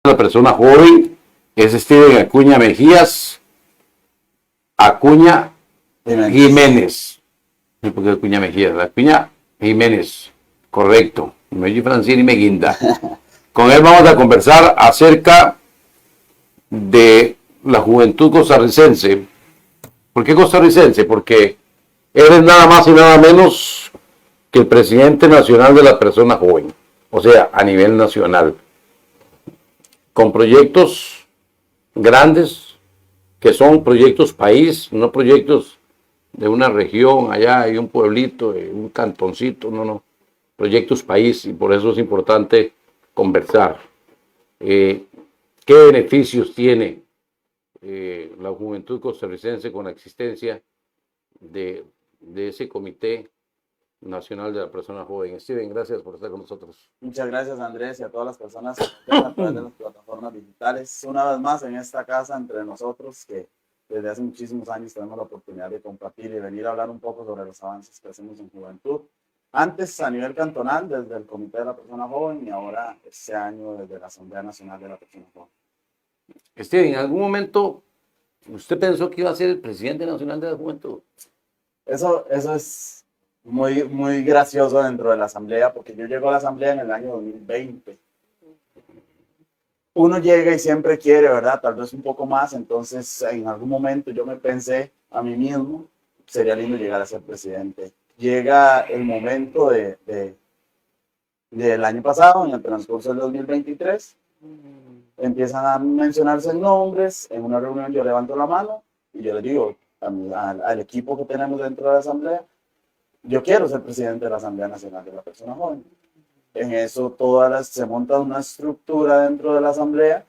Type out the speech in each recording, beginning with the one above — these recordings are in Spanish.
La persona joven es Steven Acuña Mejías, Acuña Jiménez. No, porque Acuña Mejías, Acuña Jiménez, correcto. Meji Francini Meguinda. Con él vamos a conversar acerca de la juventud costarricense. ¿Por qué costarricense? Porque él es nada más y nada menos que el presidente nacional de la persona joven, o sea, a nivel nacional, con proyectos grandes, que son proyectos país, no proyectos de una región allá y un pueblito, un cantoncito, no, proyectos país, y por eso es importante conversar. ¿Qué beneficios tiene la juventud costarricense con la existencia de ese Comité Nacional de la Persona Joven? Steven, gracias por estar con nosotros. Muchas gracias, Andrés, y a todas las personas que están a través de las plataformas digitales. Una vez más en esta casa entre nosotros, que desde hace muchísimos años tenemos la oportunidad de compartir y venir a hablar un poco sobre los avances que hacemos en juventud. Antes a nivel cantonal, desde el Comité de la Persona Joven, y ahora este año desde la Asamblea Nacional de la Persona Joven. Steven, ¿en algún momento usted pensó que iba a ser el presidente nacional de la juventud? Eso es muy gracioso dentro de la Asamblea, porque yo llego a la Asamblea en el año 2020. Uno llega y siempre quiere, ¿verdad? Tal vez un poco más, entonces en algún momento yo me pensé a mí mismo, sería lindo llegar a ser presidente. Llega el momento del año pasado, en el transcurso del 2023, empiezan a mencionarse nombres, en una reunión yo levanto la mano y yo le digo al equipo que tenemos dentro de la Asamblea, yo quiero ser presidente de la Asamblea Nacional de la Persona Joven. En eso se monta una estructura dentro de la asamblea,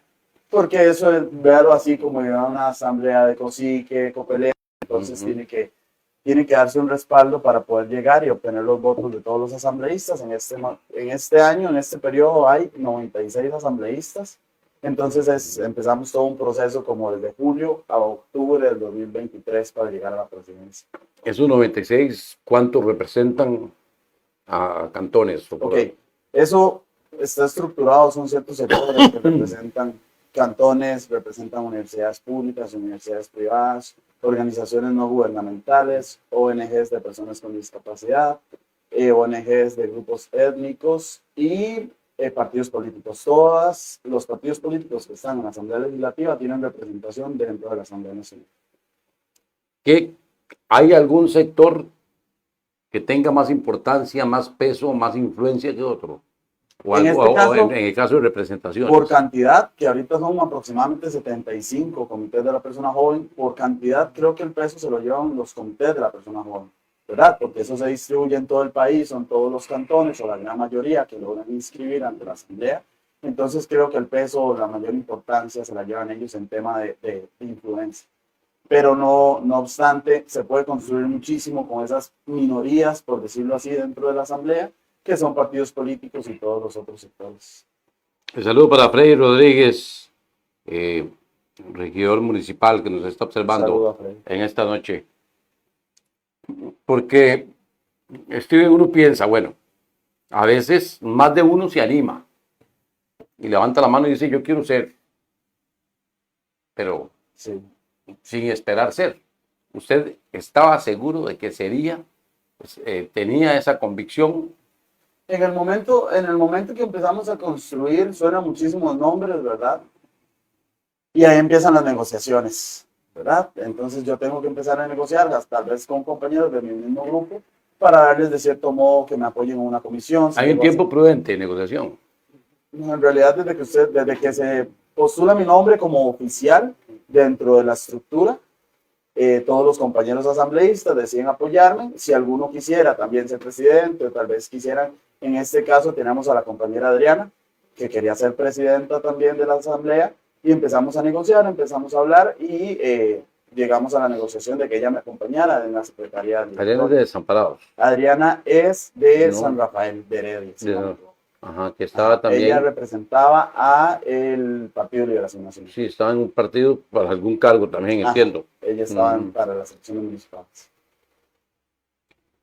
porque eso es verlo así como una asamblea de COSICE, COPELE, entonces tiene que darse un respaldo para poder llegar y obtener los votos de todos los asambleístas. En este año, en este periodo, hay 96 asambleístas, entonces empezamos todo un proceso como desde julio a octubre del 2023 para llegar a la presidencia. Esos 96, ¿cuántos representan a cantones? Ok. Eso está estructurado, son ciertos sectores que representan cantones, representan universidades públicas, universidades privadas, organizaciones no gubernamentales, ONGs de personas con discapacidad, ONGs de grupos étnicos y partidos políticos. Todos los partidos políticos que están en la Asamblea Legislativa tienen representación dentro de la Asamblea Nacional. ¿Hay algún sector que tenga más importancia, más peso, más influencia que otro? En el caso de representación. Por cantidad, que ahorita son aproximadamente 75 comités de la persona joven, por cantidad creo que el peso se lo llevan los comités de la persona joven, ¿verdad? Porque eso se distribuye en todo el país, son todos los cantones o la gran mayoría que logran inscribir ante la asamblea. Entonces creo que el peso, la mayor importancia se la llevan ellos en tema de influencia. Pero no obstante, se puede construir muchísimo con esas minorías, por decirlo así, dentro de la asamblea, que son partidos políticos y todos los otros sectores. Un saludo para Freddy Rodríguez, regidor municipal que nos está observando en esta noche. Porque uno piensa, bueno, a veces más de uno se anima y levanta la mano y dice, yo quiero ser, pero sí, sin esperar ser. ¿Usted estaba seguro de que sería? Pues, ¿tenía esa convicción? En el momento que empezamos a construir, suenan muchísimos nombres, ¿verdad? Y ahí empiezan las negociaciones, ¿verdad? Entonces yo tengo que empezar a negociar, tal vez con compañeros de mi mismo grupo, para darles de cierto modo que me apoyen en una comisión. ¿Hay un tiempo prudente de negociación? En realidad, desde que se postula mi nombre como oficial dentro de la estructura, todos los compañeros asambleístas deciden apoyarme. Si alguno quisiera también ser presidente, o tal vez quisieran, en este caso tenemos a la compañera Adriana, que quería ser presidenta también de la asamblea, y empezamos a negociar, empezamos a hablar, y llegamos a la negociación de que ella me acompañara en la secretaría. Adriana es de Desamparados. Adriana es de San Rafael de Heredia. Ajá, que estaba también. Ella representaba a el Partido de Liberación Nacional. Sí, estaba en un partido para algún cargo también, entiendo. Ella estaba para las elecciones municipales.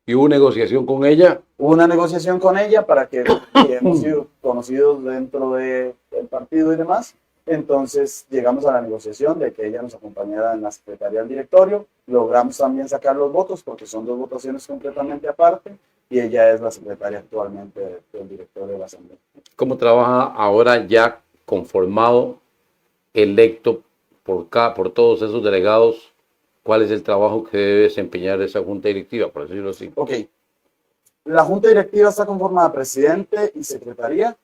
¿Y hubo negociación con ella? Hubo una negociación con ella para que hemos sido conocidos dentro del partido y demás. Entonces llegamos a la negociación de que ella nos acompañara en la secretaría del directorio. Logramos también sacar los votos porque son dos votaciones completamente aparte y ella es la secretaria actualmente del directorio de la Asamblea. ¿Cómo trabaja ahora ya conformado, electo por todos esos delegados? ¿Cuál es el trabajo que debe desempeñar esa junta directiva, por decirlo así? Ok. La junta directiva está conformada presidente y secretaría.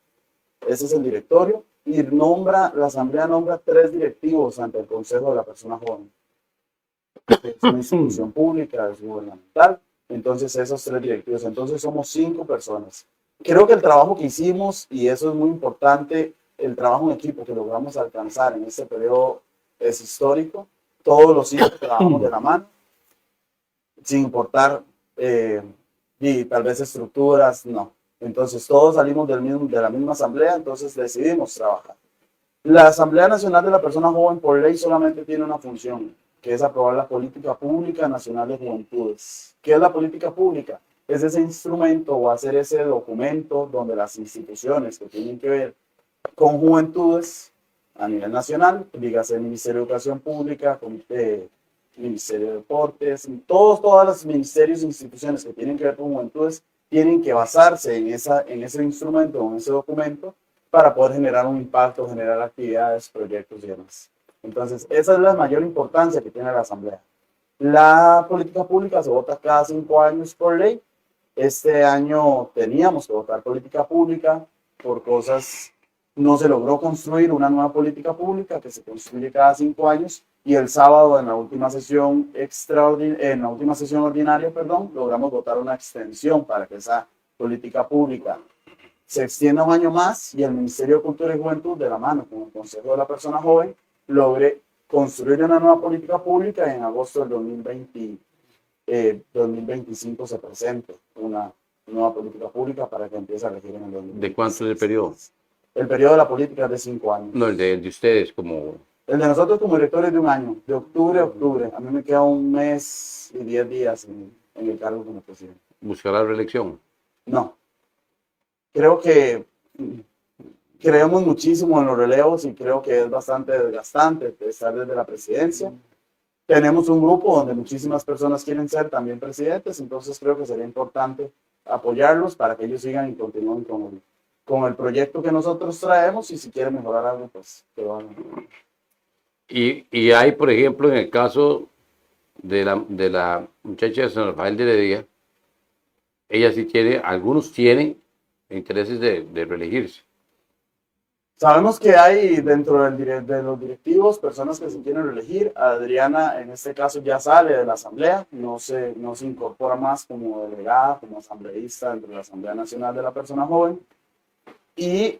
Ese es el directorio. Y la asamblea nombra 3 directivos ante el Consejo de la Persona Joven. Es una institución pública, es gubernamental. Entonces, esos 3 directivos. Entonces, somos 5 personas. Creo que el trabajo que hicimos, y eso es muy importante, el trabajo en equipo que logramos alcanzar en este periodo es histórico. Todos los 5 trabajamos de la mano, sin importar y tal vez estructuras, no. Entonces todos salimos de la misma asamblea, entonces decidimos trabajar. La Asamblea Nacional de la Persona Joven por ley solamente tiene una función, que es aprobar la Política Pública Nacional de Juventudes. ¿Qué es la política pública? Es ese instrumento o hacer ese documento donde las instituciones que tienen que ver con juventudes a nivel nacional, dígase el Ministerio de Educación Pública, Comité, Ministerio de Deportes, todos los ministerios e instituciones que tienen que ver con juventudes tienen que basarse en ese instrumento, en ese documento, para poder generar un impacto, generar actividades, proyectos y demás. Entonces, esa es la mayor importancia que tiene la Asamblea. La política pública se vota cada 5 años por ley. Este año teníamos que votar política pública por cosas, no se logró construir una nueva política pública que se construye cada 5 años. Y el sábado, en la última sesión ordinaria, logramos votar una extensión para que esa política pública se extienda un año más y el Ministerio de Cultura y Juventud, de la mano con el Consejo de la Persona Joven, logre construir una nueva política pública y en agosto del 2025 se presente una nueva política pública para que empiece a regir en el 2025. ¿De cuánto es el periodo? El periodo de la política es de 5 años. No, el de ustedes como... El de nosotros como directores de un año, de octubre a octubre. A mí me queda 1 mes y 10 días en el cargo como presidente. ¿Buscar la reelección? No. Creo que creemos muchísimo en los relevos y creo que es bastante desgastante estar desde la presidencia. Tenemos un grupo donde muchísimas personas quieren ser también presidentes, entonces creo que sería importante apoyarlos para que ellos sigan y continúen con el proyecto que nosotros traemos y si quieren mejorar algo, pues que lo hagan. Y hay, por ejemplo, en el caso de la muchacha de San Rafael de Heredia, ella sí tiene, algunos tienen intereses de reelegirse. Sabemos que hay dentro de los directivos personas que se quieren reelegir. Adriana, en este caso, ya sale de la asamblea, no se incorpora más como delegada, como asambleísta dentro de la Asamblea Nacional de la Persona Joven. Y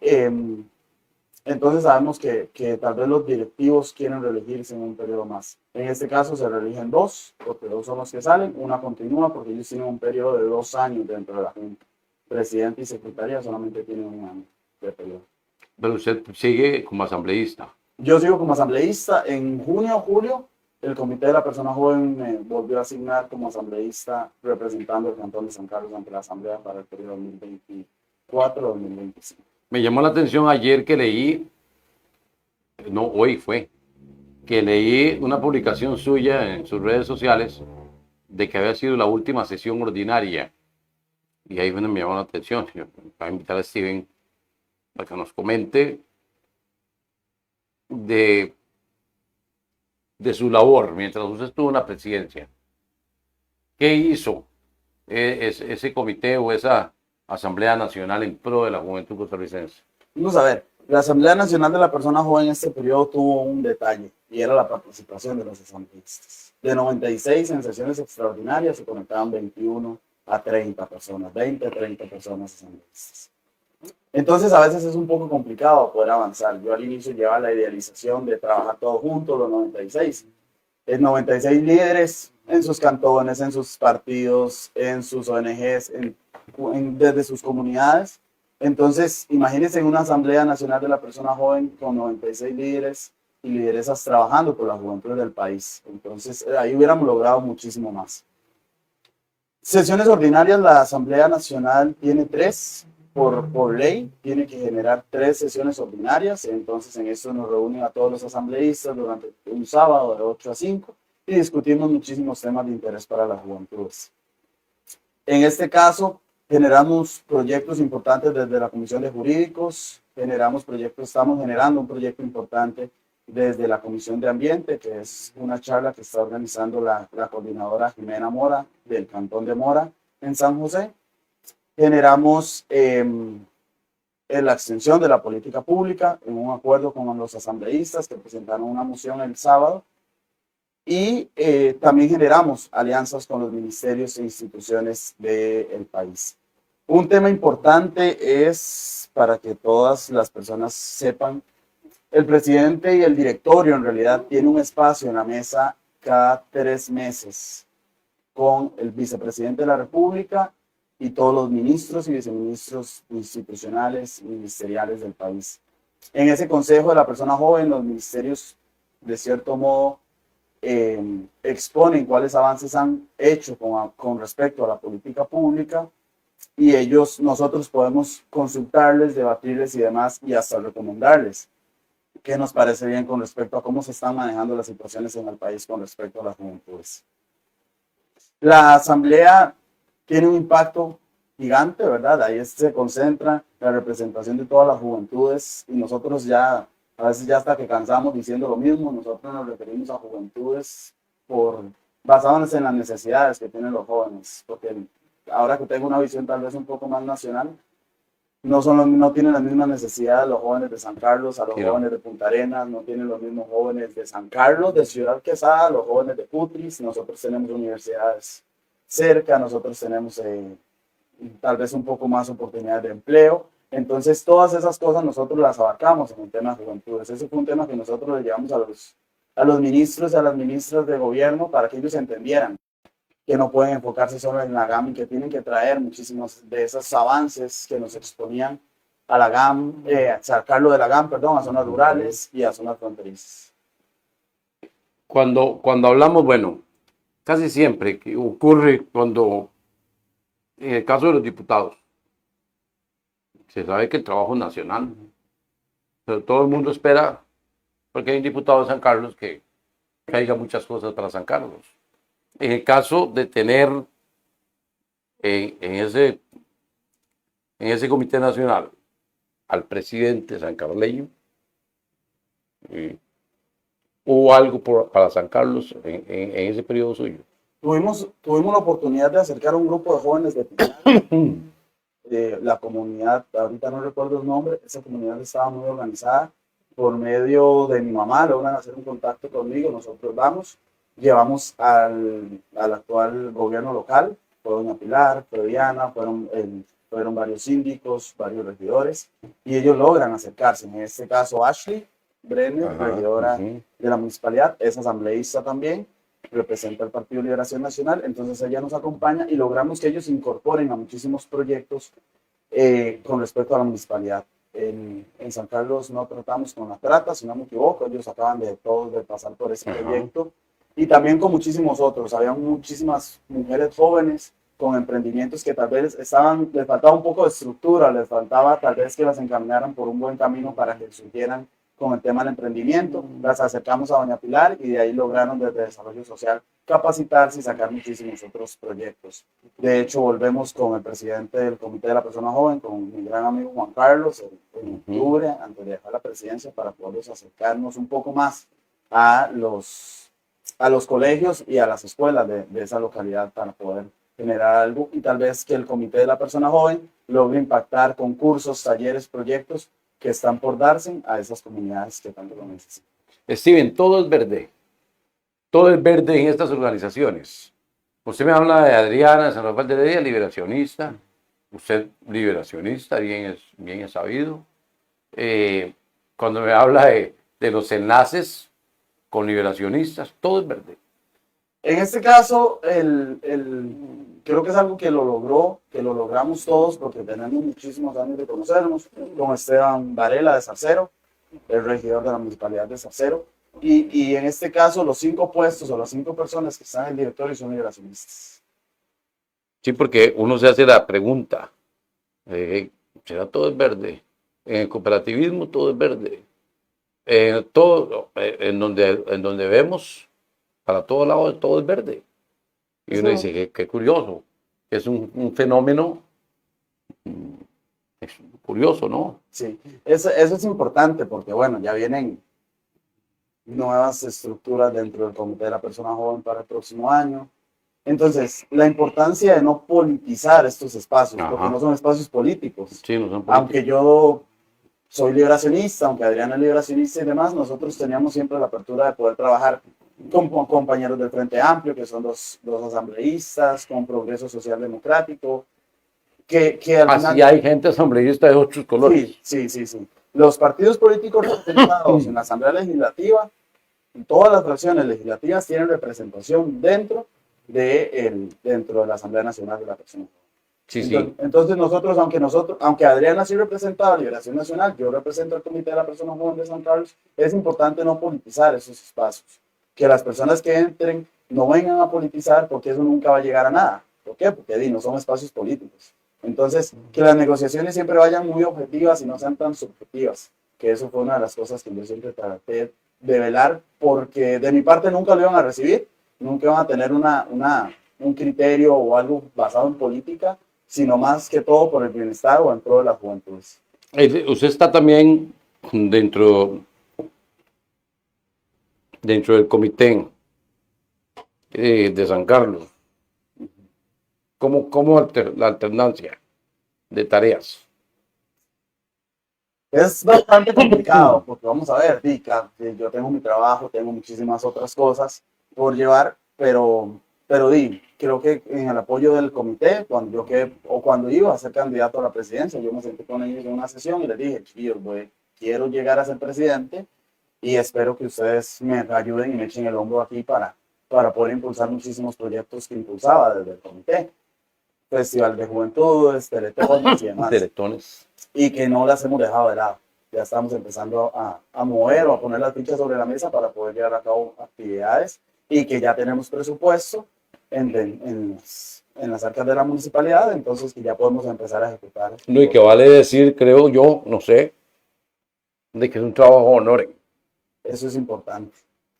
entonces sabemos que tal vez los directivos quieren reelegirse en un periodo más. En este caso se reeligen 2, porque 2 son los que salen. Una continúa porque ellos tienen un periodo de 2 años dentro de la Junta. Presidente y secretaria solamente tienen 1 año de periodo. Pero usted sigue como asambleísta. Yo sigo como asambleísta. En junio o julio, el Comité de la Persona Joven me volvió a asignar como asambleísta representando el Cantón de San Carlos ante la Asamblea para el periodo 2024-2025. Me llamó la atención ayer que leí, no, hoy fue, que leí una publicación suya en sus redes sociales de que había sido la última sesión ordinaria. Y ahí me llamó la atención. Voy a invitar a Steven para que nos comente de su labor mientras usted estuvo en la presidencia. ¿Qué hizo ese comité o esa Asamblea Nacional en pro de la juventud costarricense? Vamos a ver, la Asamblea Nacional de la Persona Joven en este periodo tuvo un detalle y era la participación de los asambleístas. De 96 en sesiones extraordinarias se conectaban 21 a 30 personas, 20 a 30 personas asambleístas. Entonces a veces es un poco complicado poder avanzar. Yo al inicio llevaba la idealización de trabajar todos juntos, los 96. Es 96 líderes en sus cantones, en sus partidos, en sus ONGs, desde sus comunidades. Entonces, imagínense en una Asamblea Nacional de la Persona Joven con 96 líderes y lideresas trabajando por la juventud del país. Entonces, ahí hubiéramos logrado muchísimo más. Sesiones ordinarias, la Asamblea Nacional tiene 3, por ley, tiene que generar 3 sesiones ordinarias, entonces en eso nos reúnen a todos los asambleístas durante un sábado de 8 a 5 y discutimos muchísimos temas de interés para las juventudes. En este caso, generamos proyectos importantes desde la Comisión de Jurídicos, estamos generando un proyecto importante desde la Comisión de Ambiente, que es una charla que está organizando la coordinadora Jimena Mora del Cantón de Mora en San José. Generamos la extensión de la política pública en un acuerdo con los asambleístas que presentaron una moción el sábado. Y también generamos alianzas con los ministerios e instituciones del país. Un tema importante es, para que todas las personas sepan, el presidente y el directorio en realidad tienen un espacio en la mesa cada 3 meses con el vicepresidente de la República y todos los ministros y viceministros institucionales y ministeriales del país. En ese consejo de la persona joven, los ministerios, de cierto modo, exponen cuáles avances han hecho con respecto a la política pública y nosotros podemos consultarles, debatirles y demás y hasta recomendarles qué nos parece bien con respecto a cómo se están manejando las situaciones en el país con respecto a las juventudes. La asamblea tiene un impacto gigante, ¿verdad? Ahí se concentra la representación de todas las juventudes y nosotros ya a veces ya hasta que cansamos diciendo lo mismo, nosotros nos referimos a juventudes basándonos en las necesidades que tienen los jóvenes, porque ahora que tengo una visión tal vez un poco más nacional, no tienen las mismas necesidades los jóvenes de San Carlos a los jóvenes de Punta Arenas, no tienen los mismos jóvenes de San Carlos, de Ciudad Quesada, los jóvenes de Putris, nosotros tenemos universidades cerca, nosotros tenemos tal vez un poco más oportunidades de empleo. Entonces, todas esas cosas nosotros las abarcamos en el tema de juventudes. Ese fue un tema que nosotros le llevamos a los ministros y a las ministras de gobierno para que ellos entendieran que no pueden enfocarse solo en la GAM y que tienen que traer muchísimos de esos avances que nos exponían a la GAM, sacarlo de la GAM, perdón, a zonas rurales y a zonas fronterizas. Cuando hablamos, bueno, casi siempre que ocurre cuando, en el caso de los diputados, se sabe que el trabajo es nacional, pero todo el mundo espera, porque hay un diputado de San Carlos que haya muchas cosas para San Carlos. En el caso de tener en ese comité nacional al presidente sancarleño, ¿hubo algo para San Carlos en ese periodo suyo? Tuvimos la oportunidad de acercar a un grupo de jóvenes de Pinar. La comunidad, ahorita no recuerdo el nombre, esa comunidad estaba muy organizada. Por medio de mi mamá logran hacer un contacto conmigo, nosotros llevamos al actual gobierno local, fue doña Pilar, fue Diana, fueron varios síndicos, varios regidores, y ellos logran acercarse. En este caso Ashley Brenner, regidora de la municipalidad, es asambleísta también, representa el Partido de Liberación Nacional, entonces ella nos acompaña y logramos que ellos se incorporen a muchísimos proyectos con respecto a la municipalidad. En San Carlos no tratamos con la trata, si no me equivoco, ellos acaban de pasar por ese proyecto, y también con muchísimos otros. Había muchísimas mujeres jóvenes con emprendimientos que tal vez les faltaba un poco de estructura, les faltaba tal vez que las encaminaran por un buen camino para que surgieran con el tema del emprendimiento. Las acercamos a doña Pilar y de ahí lograron desde Desarrollo Social capacitarse y sacar muchísimos otros proyectos. De hecho, volvemos con el presidente del Comité de la Persona Joven, con mi gran amigo Juan Carlos, en octubre, antes de dejar la presidencia, para poder acercarnos un poco más a los colegios y a las escuelas de esa localidad para poder generar algo y tal vez que el Comité de la Persona Joven logre impactar con cursos, talleres, proyectos que están por darse a esas comunidades que tanto lo necesitan. Steven, todo es verde en estas organizaciones. Usted me habla de Adriana San Rafael de Heredia, liberacionista, usted liberacionista, bien es sabido. Cuando me habla de los enlaces con liberacionistas, todo es verde. En este caso, creo que es algo que lo logramos todos porque tenemos muchísimos años de conocernos, con Esteban Varela de Zarcero, el regidor de la municipalidad de Zarcero, y en este caso los 5 puestos o las 5 personas que están en el directorio son liberacionistas. Sí, porque uno se hace la pregunta, ¿será todo es verde? En el cooperativismo todo es verde. Todo, en donde vemos, para todos lados todo es verde. Y uno Eso, dice, qué curioso, es un fenómeno es curioso, ¿no? sí, eso es importante porque, bueno, ya vienen nuevas estructuras dentro del Comité de la Persona Joven para el próximo año. Entonces, la importancia de no politizar estos espacios, porque Ajá, no son espacios políticos. sí, no son Aunque políticos. yo soy liberacionista, aunque Adriana es liberacionista y demás, nosotros teníamos siempre la apertura de poder trabajar con compañeros del Frente Amplio, que son dos asambleístas, con Progreso Social Democrático, que al Así final... hay gente asambleísta de otros colores. Sí, sí, sí, sí. Los partidos políticos representados en la Asamblea Legislativa, todas las fracciones legislativas tienen representación dentro de la Asamblea Nacional de la Persona. Sí, sí. Entonces aunque Adriana sí representaba a Liberación Nacional, yo represento al Comité de la Persona Joven de San Carlos, es importante no politizar esos espacios. Que las personas que entren no vengan a politizar porque eso nunca va a llegar a nada. ¿Por qué? Porque no son espacios políticos. Entonces, que las negociaciones siempre vayan muy objetivas y no sean tan subjetivas. Que eso fue una de las cosas que yo siempre traté de velar, porque de mi parte nunca lo iban a recibir, nunca iban a tener un criterio o algo basado en política, sino más que todo por el bienestar o en pro de las juventudes. Usted está también dentro del comité de San Carlos. ¿Cómo la alternancia de tareas? Es bastante complicado, porque vamos a ver, yo tengo mi trabajo, tengo muchísimas otras cosas por llevar, pero creo que en el apoyo del comité, cuando iba a ser candidato a la presidencia, yo me senté con ellos en una sesión y les dije, chiquillos, quiero llegar a ser presidente y espero que ustedes me ayuden y me echen el hombro aquí para poder impulsar muchísimos proyectos que impulsaba desde el comité. Festival de Juventudes, teletones y demás. Teletones. Y que no las hemos dejado de lado. Ya estamos empezando a mover o a poner las fichas sobre la mesa para poder llevar a cabo actividades y que ya tenemos presupuesto en las arcas de la municipalidad, entonces que ya podemos empezar a ejecutar. No, y que vale decir, creo yo, no sé, de que es un trabajo a honoren. Eso es importante.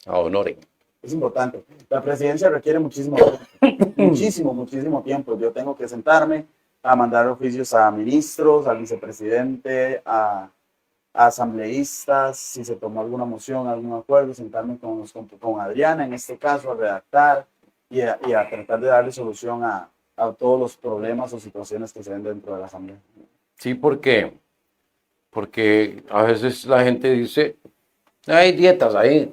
A honoren. Es importante. La presidencia requiere muchísimo tiempo, muchísimo tiempo. Yo tengo que sentarme a mandar oficios a ministros, al vicepresidente, a asambleístas, si se tomó alguna moción, algún acuerdo, sentarme con Adriana, en este caso, a redactar y a tratar de darle solución a todos los problemas o situaciones que se ven dentro de la asamblea. Sí, porque a veces la gente dice, hay dietas ahí.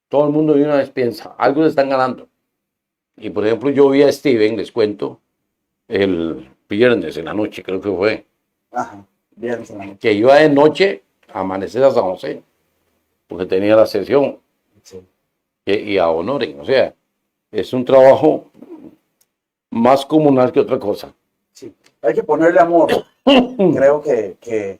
Todo el mundo de una vez piensa, algo se están ganando. Y por ejemplo, yo vi a Steven, les cuento, el viernes en la noche, creo que fue. Ajá, viernes en la noche. Que iba de noche a amanecer a San José, porque tenía la sesión. Sí. Y a honoren, o sea, es un trabajo más comunal que otra cosa. Sí, hay que ponerle amor. Creo que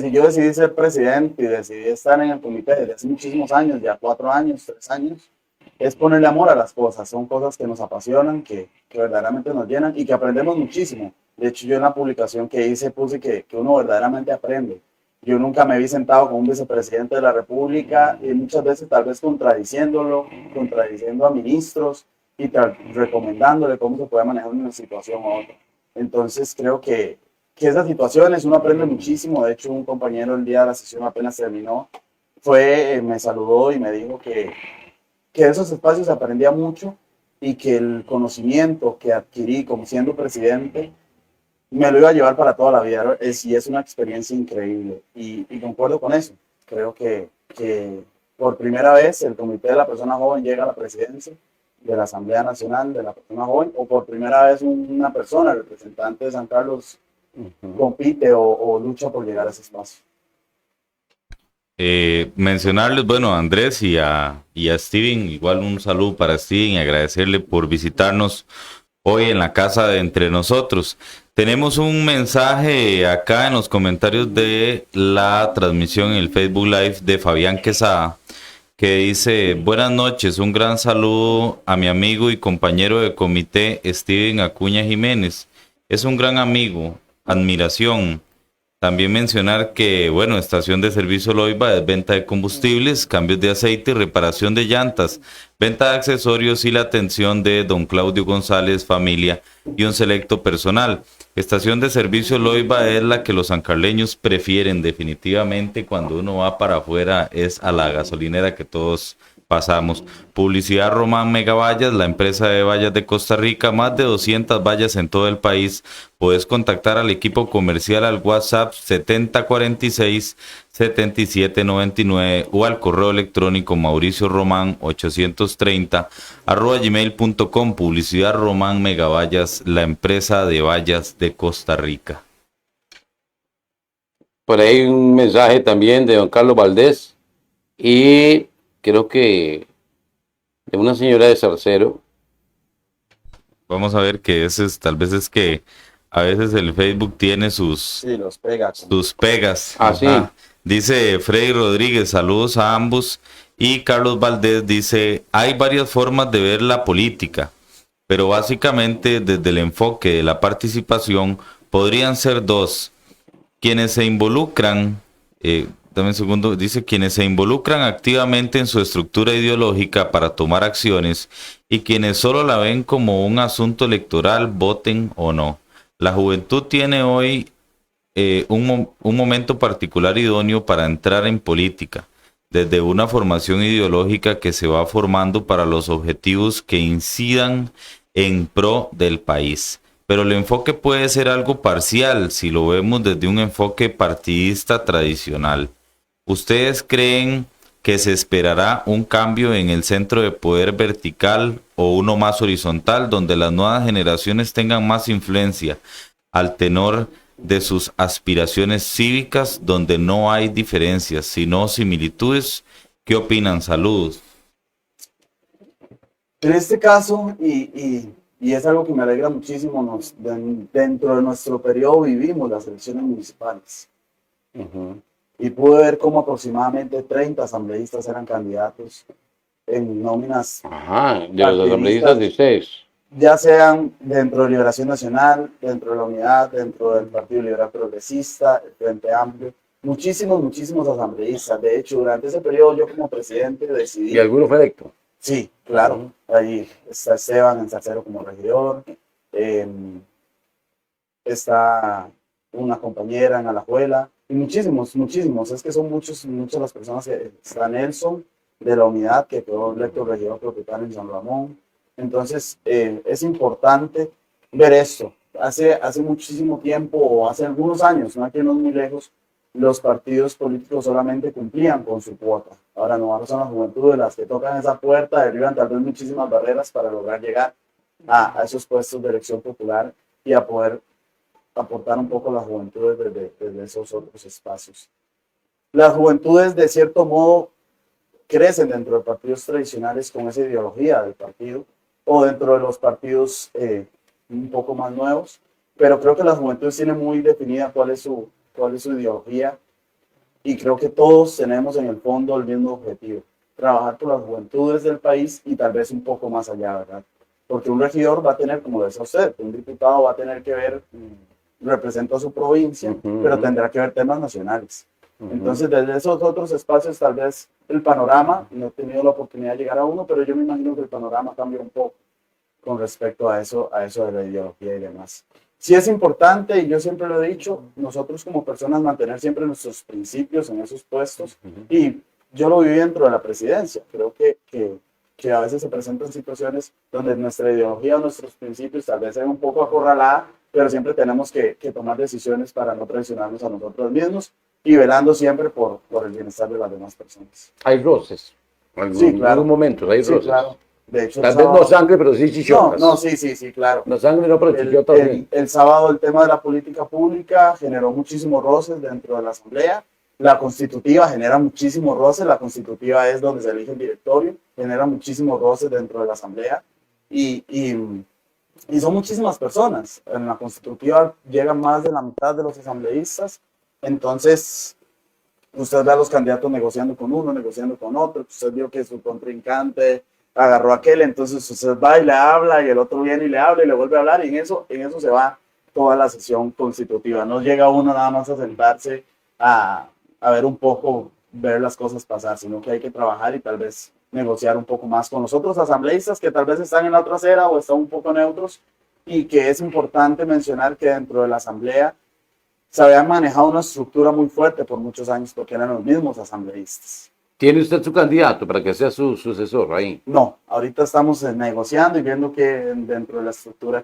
si yo decidí ser presidente y decidí estar en el comité desde hace muchísimos años, ya 4 años, 3 años, es ponerle amor a las cosas. Son cosas que nos apasionan, que verdaderamente nos llenan y que aprendemos muchísimo. De hecho, yo en la publicación que hice puse que uno verdaderamente aprende. Yo nunca me vi sentado con un vicepresidente de la República y muchas veces tal vez contradiciendo a ministros y recomendándole cómo se puede manejar una situación u otra. Entonces creo que esas situaciones uno aprende muchísimo. De hecho, un compañero el día de la sesión apenas terminó, me saludó y me dijo que de esos espacios aprendía mucho y que el conocimiento que adquirí como siendo presidente me lo iba a llevar para toda la vida. Y es una experiencia increíble y concuerdo con eso. Creo que por primera vez el Comité de la Persona Joven llega a la presidencia de la Asamblea Nacional de la Persona Joven, o por primera vez una persona, representante de San Carlos, compite o lucha por llegar a ese espacio. Mencionarles, bueno, a Andrés y a Steven, igual un saludo para Steven y agradecerle por visitarnos hoy en la casa de Entre Nosotros. Tenemos un mensaje acá en los comentarios de la transmisión en el Facebook Live de Fabián Quesada, que dice, buenas noches, un gran saludo a mi amigo y compañero de comité Steven Acuña Jiménez. Es un gran amigo, admiración. También mencionar que, bueno, estación de servicio Loiva es venta de combustibles, cambios de aceite, reparación de llantas, venta de accesorios y la atención de don Claudio González, familia y un selecto personal. Estación de servicio Loiva es la que los sancarleños prefieren definitivamente cuando uno va para afuera, es a la gasolinera que todos pasamos. Publicidad Román Megavallas, la empresa de vallas de Costa Rica, más de 200 vallas en todo el país. Puedes contactar al equipo comercial al WhatsApp 7046-7799 o al correo electrónico mauricioroman830 @gmail.com. Publicidad Román Megavallas, la empresa de vallas de Costa Rica. Por ahí un mensaje también de don Carlos Valdés y creo que de una señora de Zarcero. Vamos a ver que ese es, tal vez es que a veces el Facebook tiene sus los pega. pegas. Ah, sí. Dice Freddy Rodríguez, saludos a ambos. Y Carlos Valdés dice, hay varias formas de ver la política, pero básicamente desde el enfoque de la participación podrían ser dos. Quienes se involucran, dame un segundo, dice quienes se involucran activamente en su estructura ideológica para tomar acciones y quienes solo la ven como un asunto electoral, voten o no. La juventud tiene hoy un momento particular idóneo para entrar en política, desde una formación ideológica que se va formando para los objetivos que incidan en pro del país. Pero el enfoque puede ser algo parcial si lo vemos desde un enfoque partidista tradicional. ¿Ustedes creen que se esperará un cambio en el centro de poder vertical o uno más horizontal, donde las nuevas generaciones tengan más influencia al tenor de sus aspiraciones cívicas, donde no hay diferencias, sino similitudes? ¿Qué opinan? Saludos. En este caso, y es algo que me alegra muchísimo, dentro de nuestro periodo vivimos las elecciones municipales. Y pude ver cómo aproximadamente 30 asambleístas eran candidatos en nóminas. Ajá, de los asambleístas 16. Ya sean dentro de Liberación Nacional, dentro de la Unidad, dentro del Partido Liberal Progresista, el Frente Amplio. Muchísimos asambleístas. De hecho, durante ese periodo yo como presidente decidí... ¿Y alguno fue electo? Sí, claro. Ahí está Esteban en Zarcero como regidor. Está una compañera en Alajuela. Y muchísimos. Es que son muchas las personas que... Está Nelson de la Unidad, que fue electo regidor propietario en San Ramón. Entonces, es importante ver esto. Hace muchísimo tiempo, o hace algunos años, no aquí no es muy lejos, los partidos políticos solamente cumplían con su cuota. Ahora no, ahora son las juventudes las que tocan esa puerta, derriban tal vez muchísimas barreras para lograr llegar a esos puestos de elección popular y a poder aportar un poco a las juventudes desde esos otros espacios. Las juventudes, de cierto modo, crecen dentro de partidos tradicionales con esa ideología del partido, o dentro de los partidos un poco más nuevos, pero creo que las juventudes tienen muy definida cuál es su ideología, y creo que todos tenemos en el fondo el mismo objetivo, trabajar por las juventudes del país y tal vez un poco más allá, ¿verdad? Porque un regidor va a tener, como decía usted, un diputado va a tener que ver, representa a su provincia, pero tendrá que ver temas nacionales. Entonces, desde esos otros espacios, tal vez el panorama, no he tenido la oportunidad de llegar a uno, pero yo me imagino que el panorama cambia un poco con respecto a eso de la ideología y demás. Sí es importante, y yo siempre lo he dicho, nosotros como personas mantener siempre nuestros principios en esos puestos, y yo lo viví dentro de la presidencia. Creo que a veces se presentan situaciones donde nuestra ideología o nuestros principios tal vez sean un poco acorralada, pero siempre tenemos que tomar decisiones para no traicionarnos a nosotros mismos y velando siempre por el bienestar de las demás personas. Hay roces. Sí, claro. En algún momento hay roces. Sí, claro. De hecho, tal vez no sangre, pero sí chichotas. No, sí, claro. No sangre, no, pero chichotas sí. El sábado el tema de la política pública generó muchísimos roces dentro de la asamblea. La constitutiva genera muchísimos roces. La constitutiva es donde se elige el directorio. Genera muchísimos roces dentro de la asamblea. Y son muchísimas personas. En la constitutiva llegan más de la mitad de los asambleístas. Entonces, Usted ve a los candidatos negociando con uno, negociando con otro, usted vio que su contrincante agarró a aquel, entonces usted va y le habla y el otro viene y le habla y le vuelve a hablar y en eso se va toda la sesión constitutiva. No llega uno nada más a sentarse a ver un poco, ver las cosas pasar, sino que hay que trabajar y tal vez negociar un poco más con los otros asambleístas que tal vez están en la otra acera o están un poco neutros, y que es importante mencionar que dentro de la asamblea se había manejado una estructura muy fuerte por muchos años porque eran los mismos asambleístas. ¿Tiene usted su candidato para que sea su sucesor ahí? No, ahorita estamos negociando y viendo que dentro de la estructura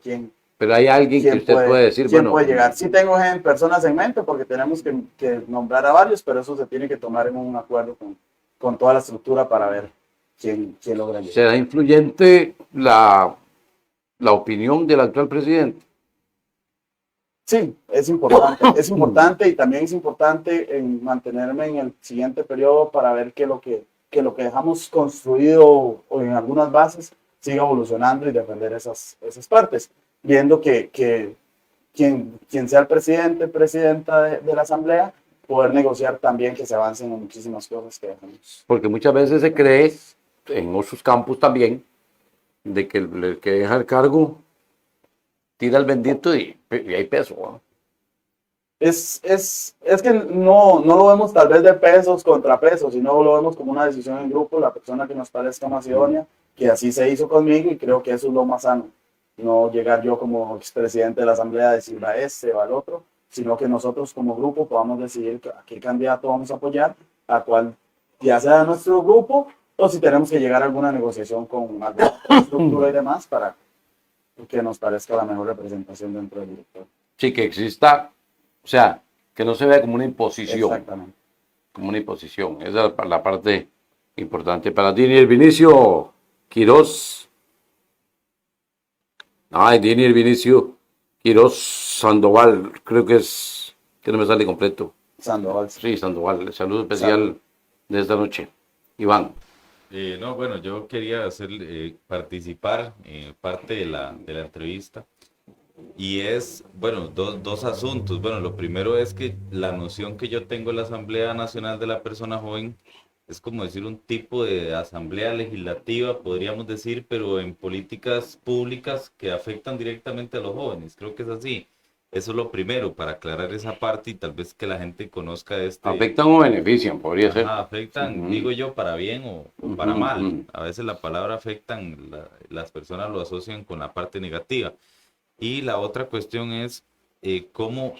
Pero hay alguien que usted puede decir, quién bueno, puede llegar. Sí tengo personas en mente porque tenemos que nombrar a varios, pero eso se tiene que tomar en un acuerdo con toda la estructura para ver quién logra llegar. ¿será influyente la opinión del actual presidente? Sí, es importante y también es importante en mantenerme en el siguiente periodo para ver que lo que dejamos construido o en algunas bases siga evolucionando y defender esas partes, viendo que quien sea el presidente, presidenta de la asamblea, poder negociar también que se avancen en muchísimas cosas que dejamos. Porque muchas veces se cree, en otros campos también, de que el que deja el cargo tira el bendito y hay peso, ¿no? Es que no lo vemos tal vez de pesos contra pesos, sino lo vemos como una decisión en grupo, la persona que nos parezca más idónea, que así se hizo conmigo, y creo que eso es lo más sano. No llegar yo como expresidente de la asamblea a decir a este o al otro, sino que nosotros como grupo podamos decidir a qué candidato vamos a apoyar, a cuál, ya sea nuestro grupo, o si tenemos que llegar a alguna negociación con alguna estructura y demás para que nos parezca la mejor representación dentro del directorio. Sí, que exista, o sea, que no se vea como una imposición. Exactamente. Como una imposición. Esa es la parte importante. Para Dinier Vinicio Quirós. Ay, Dinier Vinicio Quirós Sandoval. Creo que es, que no me sale completo. Sandoval. Sí, Sandoval. Saludo especial de esta noche. Iván. No, bueno, yo quería participar parte de la entrevista, y es, bueno, dos asuntos. Bueno, lo primero es que la noción que yo tengo de la Asamblea Nacional de la Persona Joven es como decir un tipo de asamblea legislativa, podríamos decir, pero en políticas públicas que afectan directamente a los jóvenes. Creo que es así. Eso es lo primero, para aclarar esa parte y tal vez que la gente conozca ¿Afectan o benefician? Podría ser. Afectan, digo yo, para bien o para mal. A veces la palabra afectan, las personas lo asocian con la parte negativa. Y la otra cuestión es cómo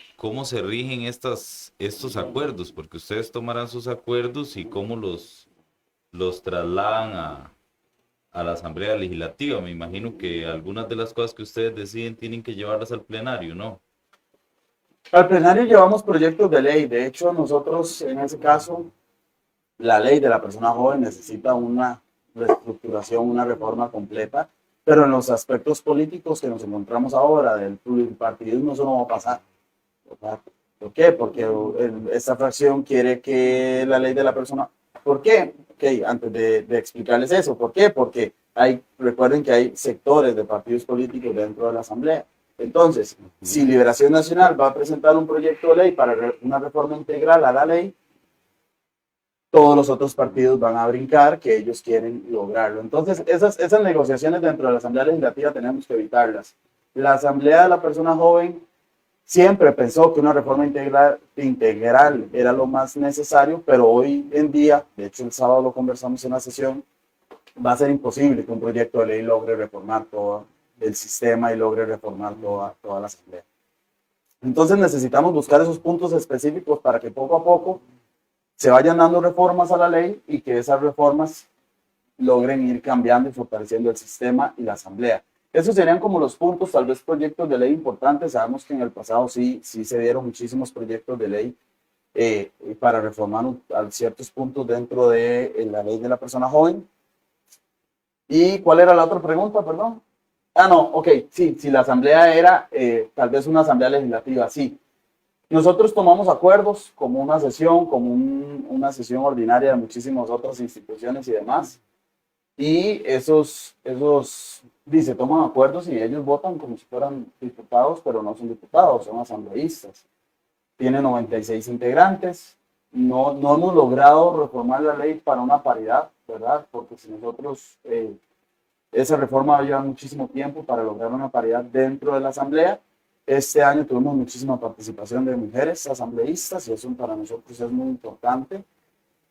se rigen estos acuerdos, porque ustedes tomarán sus acuerdos y cómo los trasladan a la Asamblea Legislativa. Me imagino que algunas de las cosas que ustedes deciden tienen que llevarlas al plenario, ¿no? Al plenario llevamos proyectos de ley. De hecho, nosotros, en ese caso, la ley de la persona joven necesita una reestructuración, una reforma completa, pero en los aspectos políticos que nos encontramos ahora, del pluripartidismo, eso no va a pasar. ¿Por qué? Porque esta fracción quiere que la ley de la persona... ¿Por qué? Ok, antes de explicarles eso, ¿por qué? Porque recuerden que hay sectores de partidos políticos dentro de la Asamblea. Entonces, si Liberación Nacional va a presentar un proyecto de ley para una reforma integral a la ley, todos los otros partidos van a brincar que ellos quieren lograrlo. Entonces, esas negociaciones dentro de la Asamblea Legislativa tenemos que evitarlas. La Asamblea de la Persona Joven siempre pensó que una reforma integral era lo más necesario, pero hoy en día, de hecho el sábado lo conversamos en la sesión, va a ser imposible que un proyecto de ley logre reformar todo el sistema y logre reformar toda la Asamblea. Entonces necesitamos buscar esos puntos específicos para que poco a poco se vayan dando reformas a la ley y que esas reformas logren ir cambiando y fortaleciendo el sistema y la Asamblea. Esos serían como los puntos, tal vez proyectos de ley importantes. Sabemos que en el pasado sí se dieron muchísimos proyectos de ley para reformar ciertos puntos dentro de la ley de la persona joven. ¿Y cuál era la otra pregunta, perdón? No, ok, sí, si la asamblea era tal vez una asamblea legislativa, sí. Nosotros tomamos acuerdos como una sesión, como una sesión ordinaria de muchísimas otras instituciones y demás. Y se toman acuerdos y ellos votan como si fueran diputados, pero no son diputados, son asambleístas. Tiene 96 integrantes no hemos logrado reformar la ley para una paridad, ¿verdad? Porque si nosotros, esa reforma va a llevar muchísimo tiempo para lograr una paridad dentro de la Asamblea. Este año tuvimos muchísima participación de mujeres asambleístas y eso para nosotros es muy importante.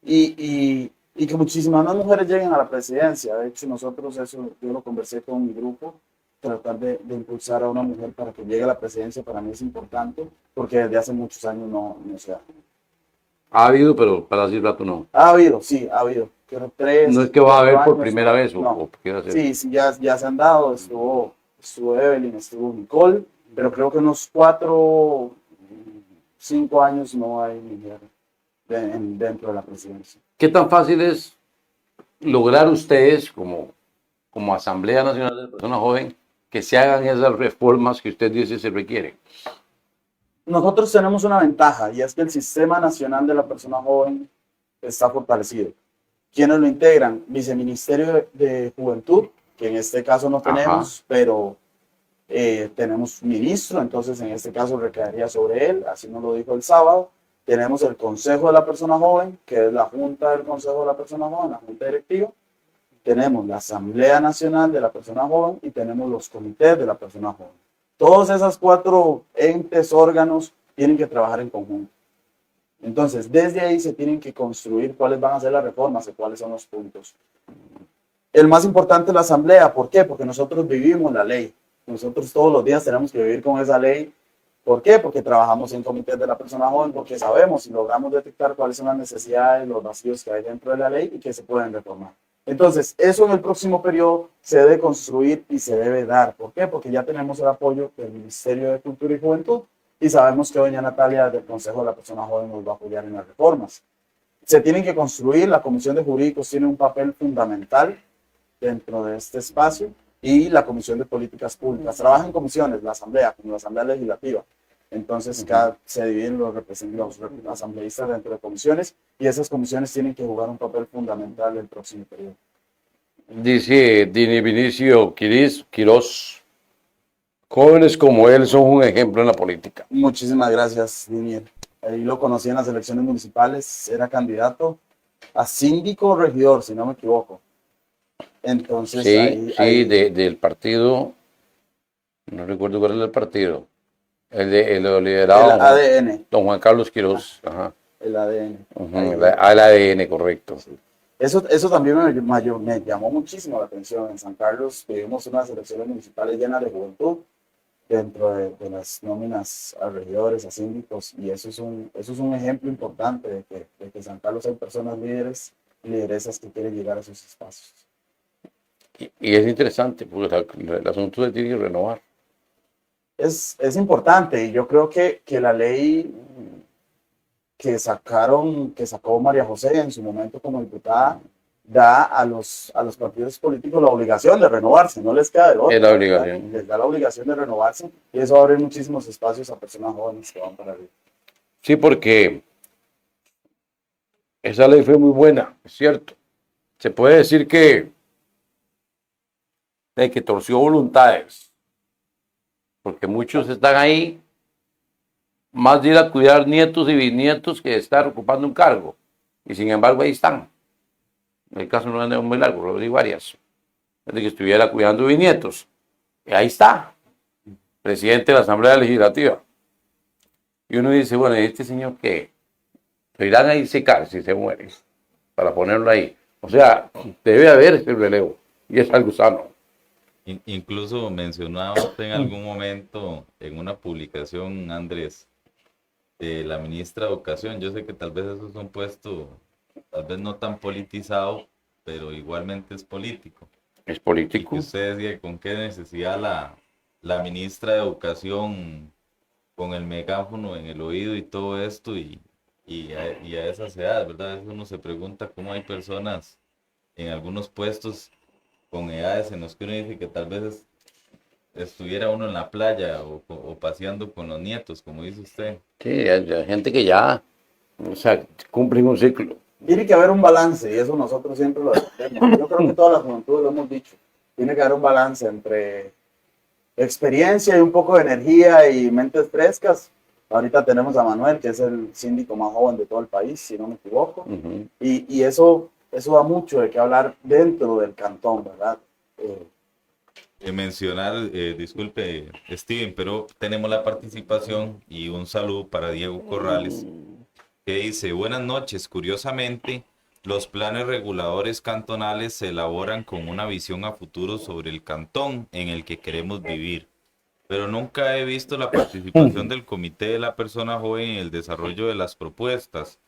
Y que muchísimas más mujeres lleguen a la presidencia. De hecho, nosotros eso yo lo conversé con mi grupo, tratar de impulsar a una mujer para que llegue a la presidencia para mí es importante, porque desde hace muchos años no se ha. Ha habido, pero para decir rato no. Ha habido, sí, ha habido. Pero 3, No es que va a haber 4 por años, primera vez no. o qué va a ser. Sí, sí, ya se han dado. Estuvo Evelyn, estuvo Nicole, pero creo que en unos 4, 5 años no hay mujer dentro de la presidencia. ¿Qué tan fácil es lograr ustedes como Asamblea Nacional de Personas Jóvenes que se hagan esas reformas que usted dice se requieren? Nosotros tenemos una ventaja y es que el Sistema Nacional de la Persona Joven está fortalecido. ¿Quiénes lo integran? Viceministerio de Juventud, que en este caso no tenemos, Ajá. pero tenemos ministro, entonces en este caso recaería sobre él, así nos lo dijo el sábado. Tenemos el Consejo de la Persona Joven, que es la Junta del Consejo de la Persona Joven, la Junta Directiva. Tenemos la Asamblea Nacional de la Persona Joven y tenemos los comités de la persona joven. Todas esas 4 entes, órganos, tienen que trabajar en conjunto. Entonces, desde ahí se tienen que construir cuáles van a ser las reformas y cuáles son los puntos. El más importante es la Asamblea. ¿Por qué? Porque nosotros vivimos la ley. Nosotros todos los días tenemos que vivir con esa ley. ¿Por qué? Porque trabajamos en comités de la persona joven, porque sabemos y logramos detectar cuáles son las necesidades, los vacíos que hay dentro de la ley y que se pueden reformar. Entonces, eso en el próximo periodo se debe construir y se debe dar. ¿Por qué? Porque ya tenemos el apoyo del Ministerio de Cultura y Juventud y sabemos que doña Natalia del Consejo de la Persona Joven nos va a apoyar en las reformas. Se tienen que construir, la Comisión de Jurídicos tiene un papel fundamental dentro de este espacio y la Comisión de Políticas Públicas. Trabaja en comisiones, la Asamblea, como la Asamblea Legislativa. Entonces, se dividen los asambleístas dentro de comisiones y esas comisiones tienen que jugar un papel fundamental en el próximo periodo. Dice Dini Vinicio Quirós, jóvenes como él son un ejemplo en la política. Muchísimas gracias, Dinier. Ahí lo conocí en las elecciones municipales, era candidato a síndico regidor, si no me equivoco. Entonces, sí, del partido, no recuerdo cuál era el partido. El liderado. El ADN. Don Juan Carlos Quirós. Ajá. El ADN. El ADN, correcto. Sí. Eso también me llamó muchísimo la atención. En San Carlos vivimos unas elecciones municipales llenas de juventud dentro de las nóminas a regidores, a síndicos, y eso es un ejemplo importante de que en San Carlos hay personas líderes y lideresas que quieren llegar a esos espacios. Y es interesante, porque el asunto se tiene que renovar. Es importante, y yo creo que la ley que sacó María José en su momento como diputada da a los partidos políticos la obligación de renovarse, no les queda de otra. Es la obligación. Les da la obligación de renovarse y eso abre muchísimos espacios a personas jóvenes que van para arriba. Sí, porque esa ley fue muy buena, es cierto. Se puede decir que torció voluntades, porque muchos están ahí más de ir a cuidar nietos y bisnietos que de estar ocupando un cargo, y sin embargo ahí están. El caso no es muy largo, lo digo varias, de que estuviera cuidando bisnietos, y ahí está, presidente de la Asamblea Legislativa. Y uno dice, bueno, ¿y este señor qué? Lo irán a disecar si se muere, para ponerlo ahí. O sea, debe haber ese relevo, y es algo sano. Incluso mencionaba usted en algún momento en una publicación, Andrés, de la ministra de Educación. Yo sé que tal vez eso es un puesto, tal vez no tan politizado, pero igualmente es político. Es político. Y que usted decía con qué necesidad la ministra de Educación con el megáfono en el oído y todo esto, y a esas edades, ¿verdad? Eso uno se pregunta cómo hay personas en algunos puestos con edades en los que uno dice que tal vez estuviera uno en la playa o paseando con los nietos, como dice usted. Sí, hay gente que ya, o sea, cumplen un ciclo. Tiene que haber un balance y eso nosotros siempre lo defendemos. Yo creo que toda la juventud lo hemos dicho. Tiene que haber un balance entre experiencia y un poco de energía y mentes frescas Ahorita tenemos a Manuel, que es el síndico más joven de todo el país, si no me equivoco. Ujú. Y eso da mucho de qué hablar dentro del cantón, ¿verdad? Mencionar, disculpe, Steven, pero tenemos la participación y un saludo para Diego Corrales, que dice, buenas noches, curiosamente, los planes reguladores cantonales se elaboran con una visión a futuro sobre el cantón en el que queremos vivir, pero nunca he visto la participación del Comité de la Persona Joven en el desarrollo de las propuestas.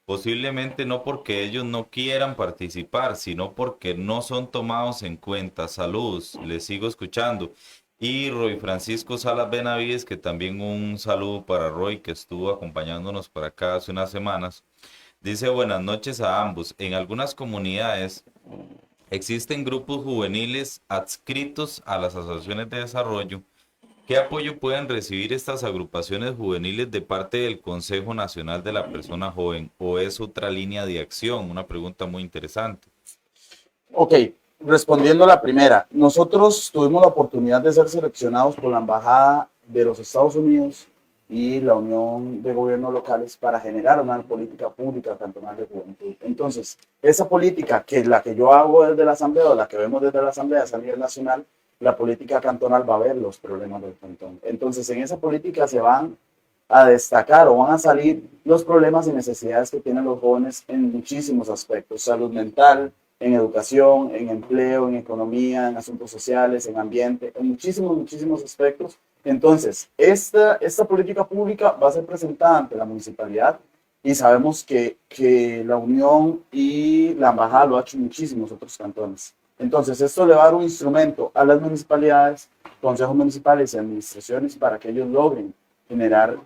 Posiblemente no porque ellos no quieran participar, sino porque no son tomados en cuenta. Saludos, les sigo escuchando. Y Roy Francisco Salas Benavides, que también un saludo para Roy, que estuvo acompañándonos por acá hace unas semanas. Dice buenas noches a ambos. En algunas comunidades existen grupos juveniles adscritos a las asociaciones de desarrollo. ¿Qué apoyo pueden recibir estas agrupaciones juveniles de parte del Consejo Nacional de la Persona Joven? ¿O es otra línea de acción? Una pregunta muy interesante. Ok, respondiendo a la primera, nosotros tuvimos la oportunidad de ser seleccionados por la Embajada de los Estados Unidos y la Unión de Gobiernos Locales para generar una política pública cantonal de juventud. Entonces, esa política, que es la que yo hago desde la Asamblea o la que vemos desde la Asamblea a nivel nacional, la política cantonal va a ver los problemas del cantón. Entonces, en esa política se van a destacar o van a salir los problemas y necesidades que tienen los jóvenes en muchísimos aspectos: salud mental, en educación, en empleo, en economía, en asuntos sociales, en ambiente, en muchísimos aspectos. Entonces, esta política pública va a ser presentada ante la municipalidad y sabemos que la Unión y la Embajada lo ha hecho en muchísimos otros cantones. Entonces, esto le va a dar un instrumento a las municipalidades, consejos municipales y administraciones para que ellos logren generar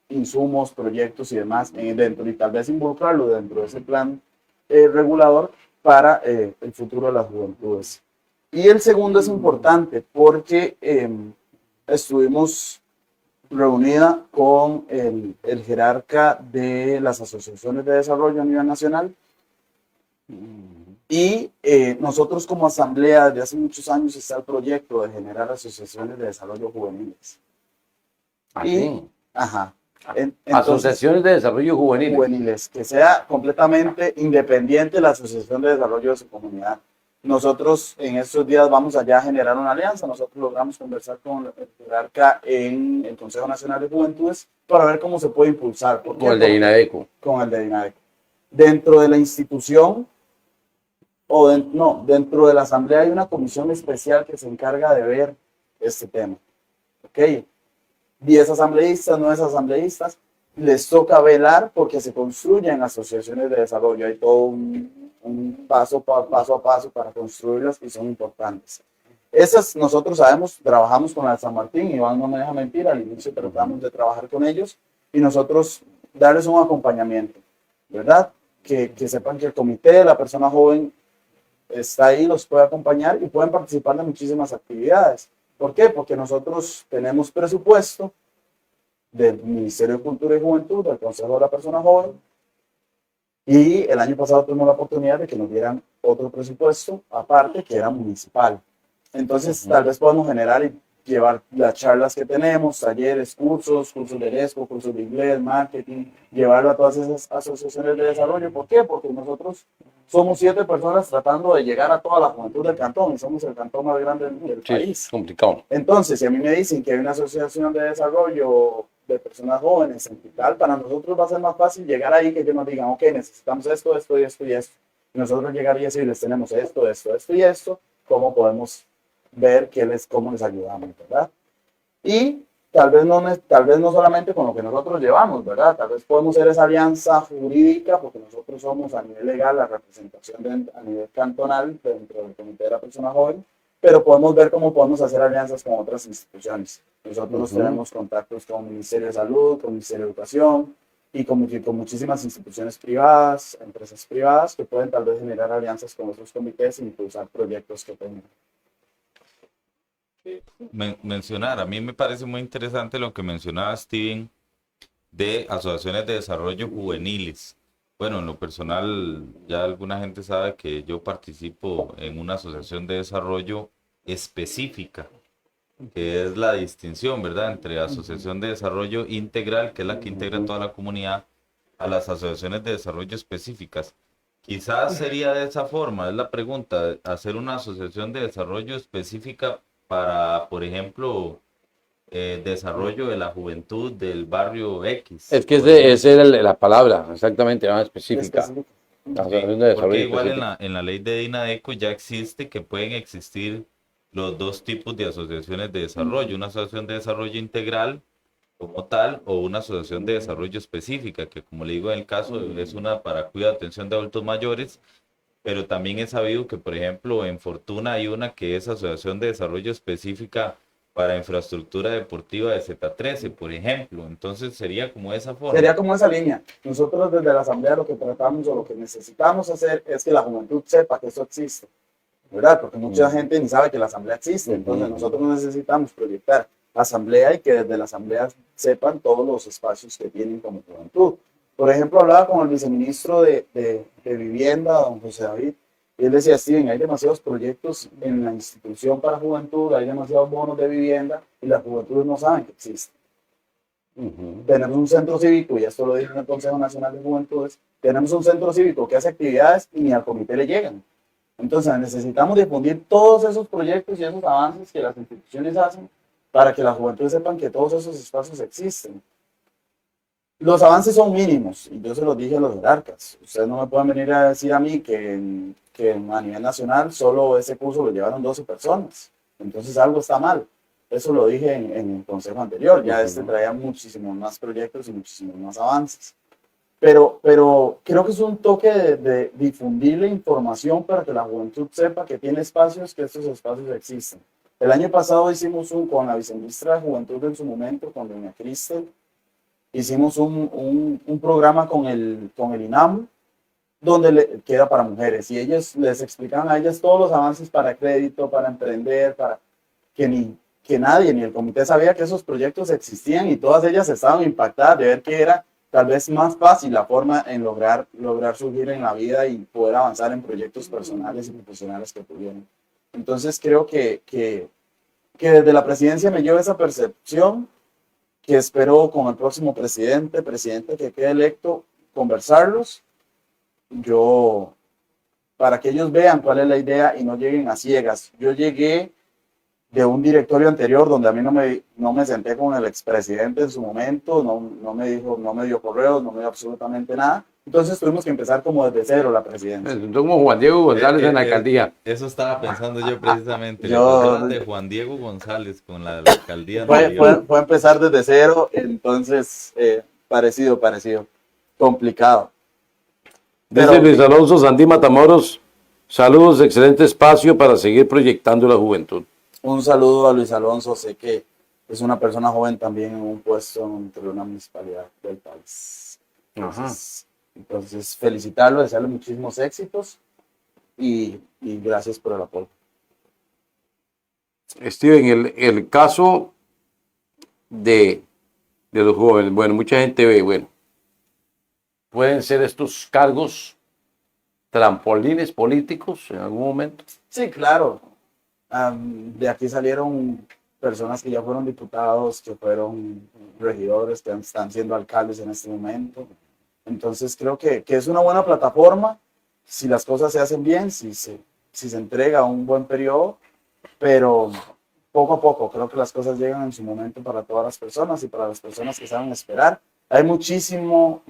insumos, proyectos y demás dentro, y tal vez involucrarlo dentro de ese plan regulador para el futuro de las juventudes. Y el segundo es importante porque estuvimos reunida con el jerarca de las asociaciones de desarrollo a nivel nacional. Y nosotros como asamblea, desde hace muchos años está el proyecto de generar asociaciones de desarrollo juveniles. Así. Ajá. Entonces, Asociaciones de desarrollo juveniles. que sea completamente independiente la asociación de desarrollo de su comunidad. Nosotros en estos días vamos allá a generar una alianza. Nosotros logramos conversar con el jerarca en el Consejo Nacional de Juventudes para ver cómo se puede impulsar. Con el de INADECO. Con el de INADECO. Dentro de la institución, dentro de la asamblea hay una comisión especial que se encarga de ver este tema. ¿Ok? 10 asambleístas, 9 asambleístas, les toca velar porque se construyan asociaciones de desarrollo. Hay todo un paso a paso para construirlas y son importantes. Esas nosotros sabemos, trabajamos con la de San Martín, Iván no me deja mentir, al inicio tratamos de trabajar con ellos y nosotros darles un acompañamiento, ¿verdad? Que sepan que el comité de la persona joven está ahí, los puede acompañar y pueden participar de muchísimas actividades. ¿Por qué? Porque nosotros tenemos presupuesto del Ministerio de Cultura y Juventud, del Consejo de la Persona Joven, y el año pasado tuvimos la oportunidad de que nos dieran otro presupuesto aparte que era municipal. Entonces, tal vez podamos generar y llevar las charlas que tenemos, talleres, cursos de ESCO, cursos de inglés, marketing, llevarlo a todas esas asociaciones de desarrollo. ¿Por qué? Porque nosotros somos 7 personas tratando de llegar a toda la juventud del cantón y somos el cantón más grande del país. Es complicado. Entonces, si a mí me dicen que hay una asociación de desarrollo de personas jóvenes en Pital, para nosotros va a ser más fácil llegar ahí, que ellos nos digan, ok, necesitamos esto, esto y esto y esto. Y nosotros llegar y decirles, tenemos esto y esto, ¿cómo podemos ver cómo les ayudamos, ¿verdad? Y tal vez no solamente con lo que nosotros llevamos, ¿verdad? Tal vez podemos hacer esa alianza jurídica, porque nosotros somos a nivel legal la representación a nivel cantonal dentro del Comité de la Persona Joven, pero podemos ver cómo podemos hacer alianzas con otras instituciones. Nosotros tenemos contactos con el Ministerio de Salud, con el Ministerio de Educación y con muchísimas instituciones privadas, empresas privadas que pueden tal vez generar alianzas con otros comités e impulsar proyectos que tengan. Mencionar, a mí me parece muy interesante lo que mencionaba Steven de asociaciones de desarrollo juveniles. Bueno, en lo personal, ya alguna gente sabe que yo participo en una asociación de desarrollo específica que es la distinción, ¿verdad?, entre asociación de desarrollo integral, que es la que integra toda la comunidad, a las asociaciones de desarrollo específicas. Quizás sería de esa forma, es la pregunta, hacer una asociación de desarrollo específica para, por ejemplo, desarrollo de la juventud del barrio X. Es que por ejemplo. esa era la palabra, exactamente, más específica. Específico. Asociación de Porque desarrollo igual específica. en la ley de DINADECO ya existe que pueden existir los dos tipos de asociaciones de desarrollo, una asociación de desarrollo integral como tal o una asociación de desarrollo específica, que como le digo en el caso es una para cuidado de atención de adultos mayores, pero también he sabido que por ejemplo en Fortuna hay una que es asociación de desarrollo específica para infraestructura deportiva de Z13, por ejemplo, entonces sería como esa forma. Sería como esa línea. Nosotros desde la Asamblea lo que tratamos o lo que necesitamos hacer es que la juventud sepa que eso existe, ¿verdad? Porque mucha gente ni sabe que la Asamblea existe, entonces nosotros necesitamos proyectar Asamblea y que desde la Asamblea sepan todos los espacios que tienen como juventud. Por ejemplo, hablaba con el viceministro de Vivienda, don José David, y él decía, Steven, hay demasiados proyectos en la institución para juventud, hay demasiados bonos de vivienda y las juventudes no saben que existen. Tenemos un centro cívico, y esto lo dije en el Consejo Nacional de Juventudes, tenemos un centro cívico que hace actividades y ni al comité le llegan. Entonces necesitamos difundir todos esos proyectos y esos avances que las instituciones hacen para que la juventud sepan que todos esos espacios existen. Los avances son mínimos, y yo se los dije a los jerarcas. Ustedes no me pueden venir a decir a mí que a nivel nacional solo ese curso lo llevaron 12 personas. Entonces algo está mal. Eso lo dije en el consejo anterior. Ya traía muchísimos más proyectos y muchísimos más avances. Pero creo que es un toque de difundir la información para que la juventud sepa que tiene espacios, que estos espacios existen. El año pasado hicimos con la viceministra de Juventud en su momento, con doña Cristel, hicimos un programa con el INAMU, donde queda para mujeres, y ellos les explicaban a ellas todos los avances para crédito, para emprender, para que nadie, ni el comité sabía que esos proyectos existían, y todas ellas estaban impactadas de ver que era tal vez más fácil la forma en lograr surgir en la vida y poder avanzar en proyectos personales y profesionales que tuvieron. Entonces creo que desde la presidencia me llevo esa percepción, que espero con el próximo presidente que quede electo, conversarlos, para que ellos vean cuál es la idea y no lleguen a ciegas. Yo llegué de un directorio anterior donde a mí no me senté con el expresidente en su momento, no me dio correos, no me dio absolutamente nada. Entonces tuvimos que empezar como desde cero la presidencia. Como Juan Diego González en la alcaldía. Eso estaba pensando yo precisamente. Le Yo- pasaron de Juan Diego González con la alcaldía Fue anterior. empezar desde cero, entonces parecido, complicado. Dice Pero- Luis Alonso Sandí Matamoros, saludos, excelente espacio para seguir proyectando la juventud. Un saludo a Luis Alonso, sé que es una persona joven también en un puesto entre una municipalidad del país. Entonces felicitarlo, desearle muchísimos éxitos y gracias por el apoyo. Steven, el caso de los jóvenes, bueno, mucha gente ve, bueno, pueden ser estos cargos trampolines políticos en algún momento. Sí, claro. De aquí salieron personas que ya fueron diputados, que fueron regidores, que están siendo alcaldes en este momento. Entonces creo que es una buena plataforma si las cosas se hacen bien, si se entrega un buen periodo, pero poco a poco creo que las cosas llegan en su momento para todas las personas y para las personas que saben esperar. Hay muchísimo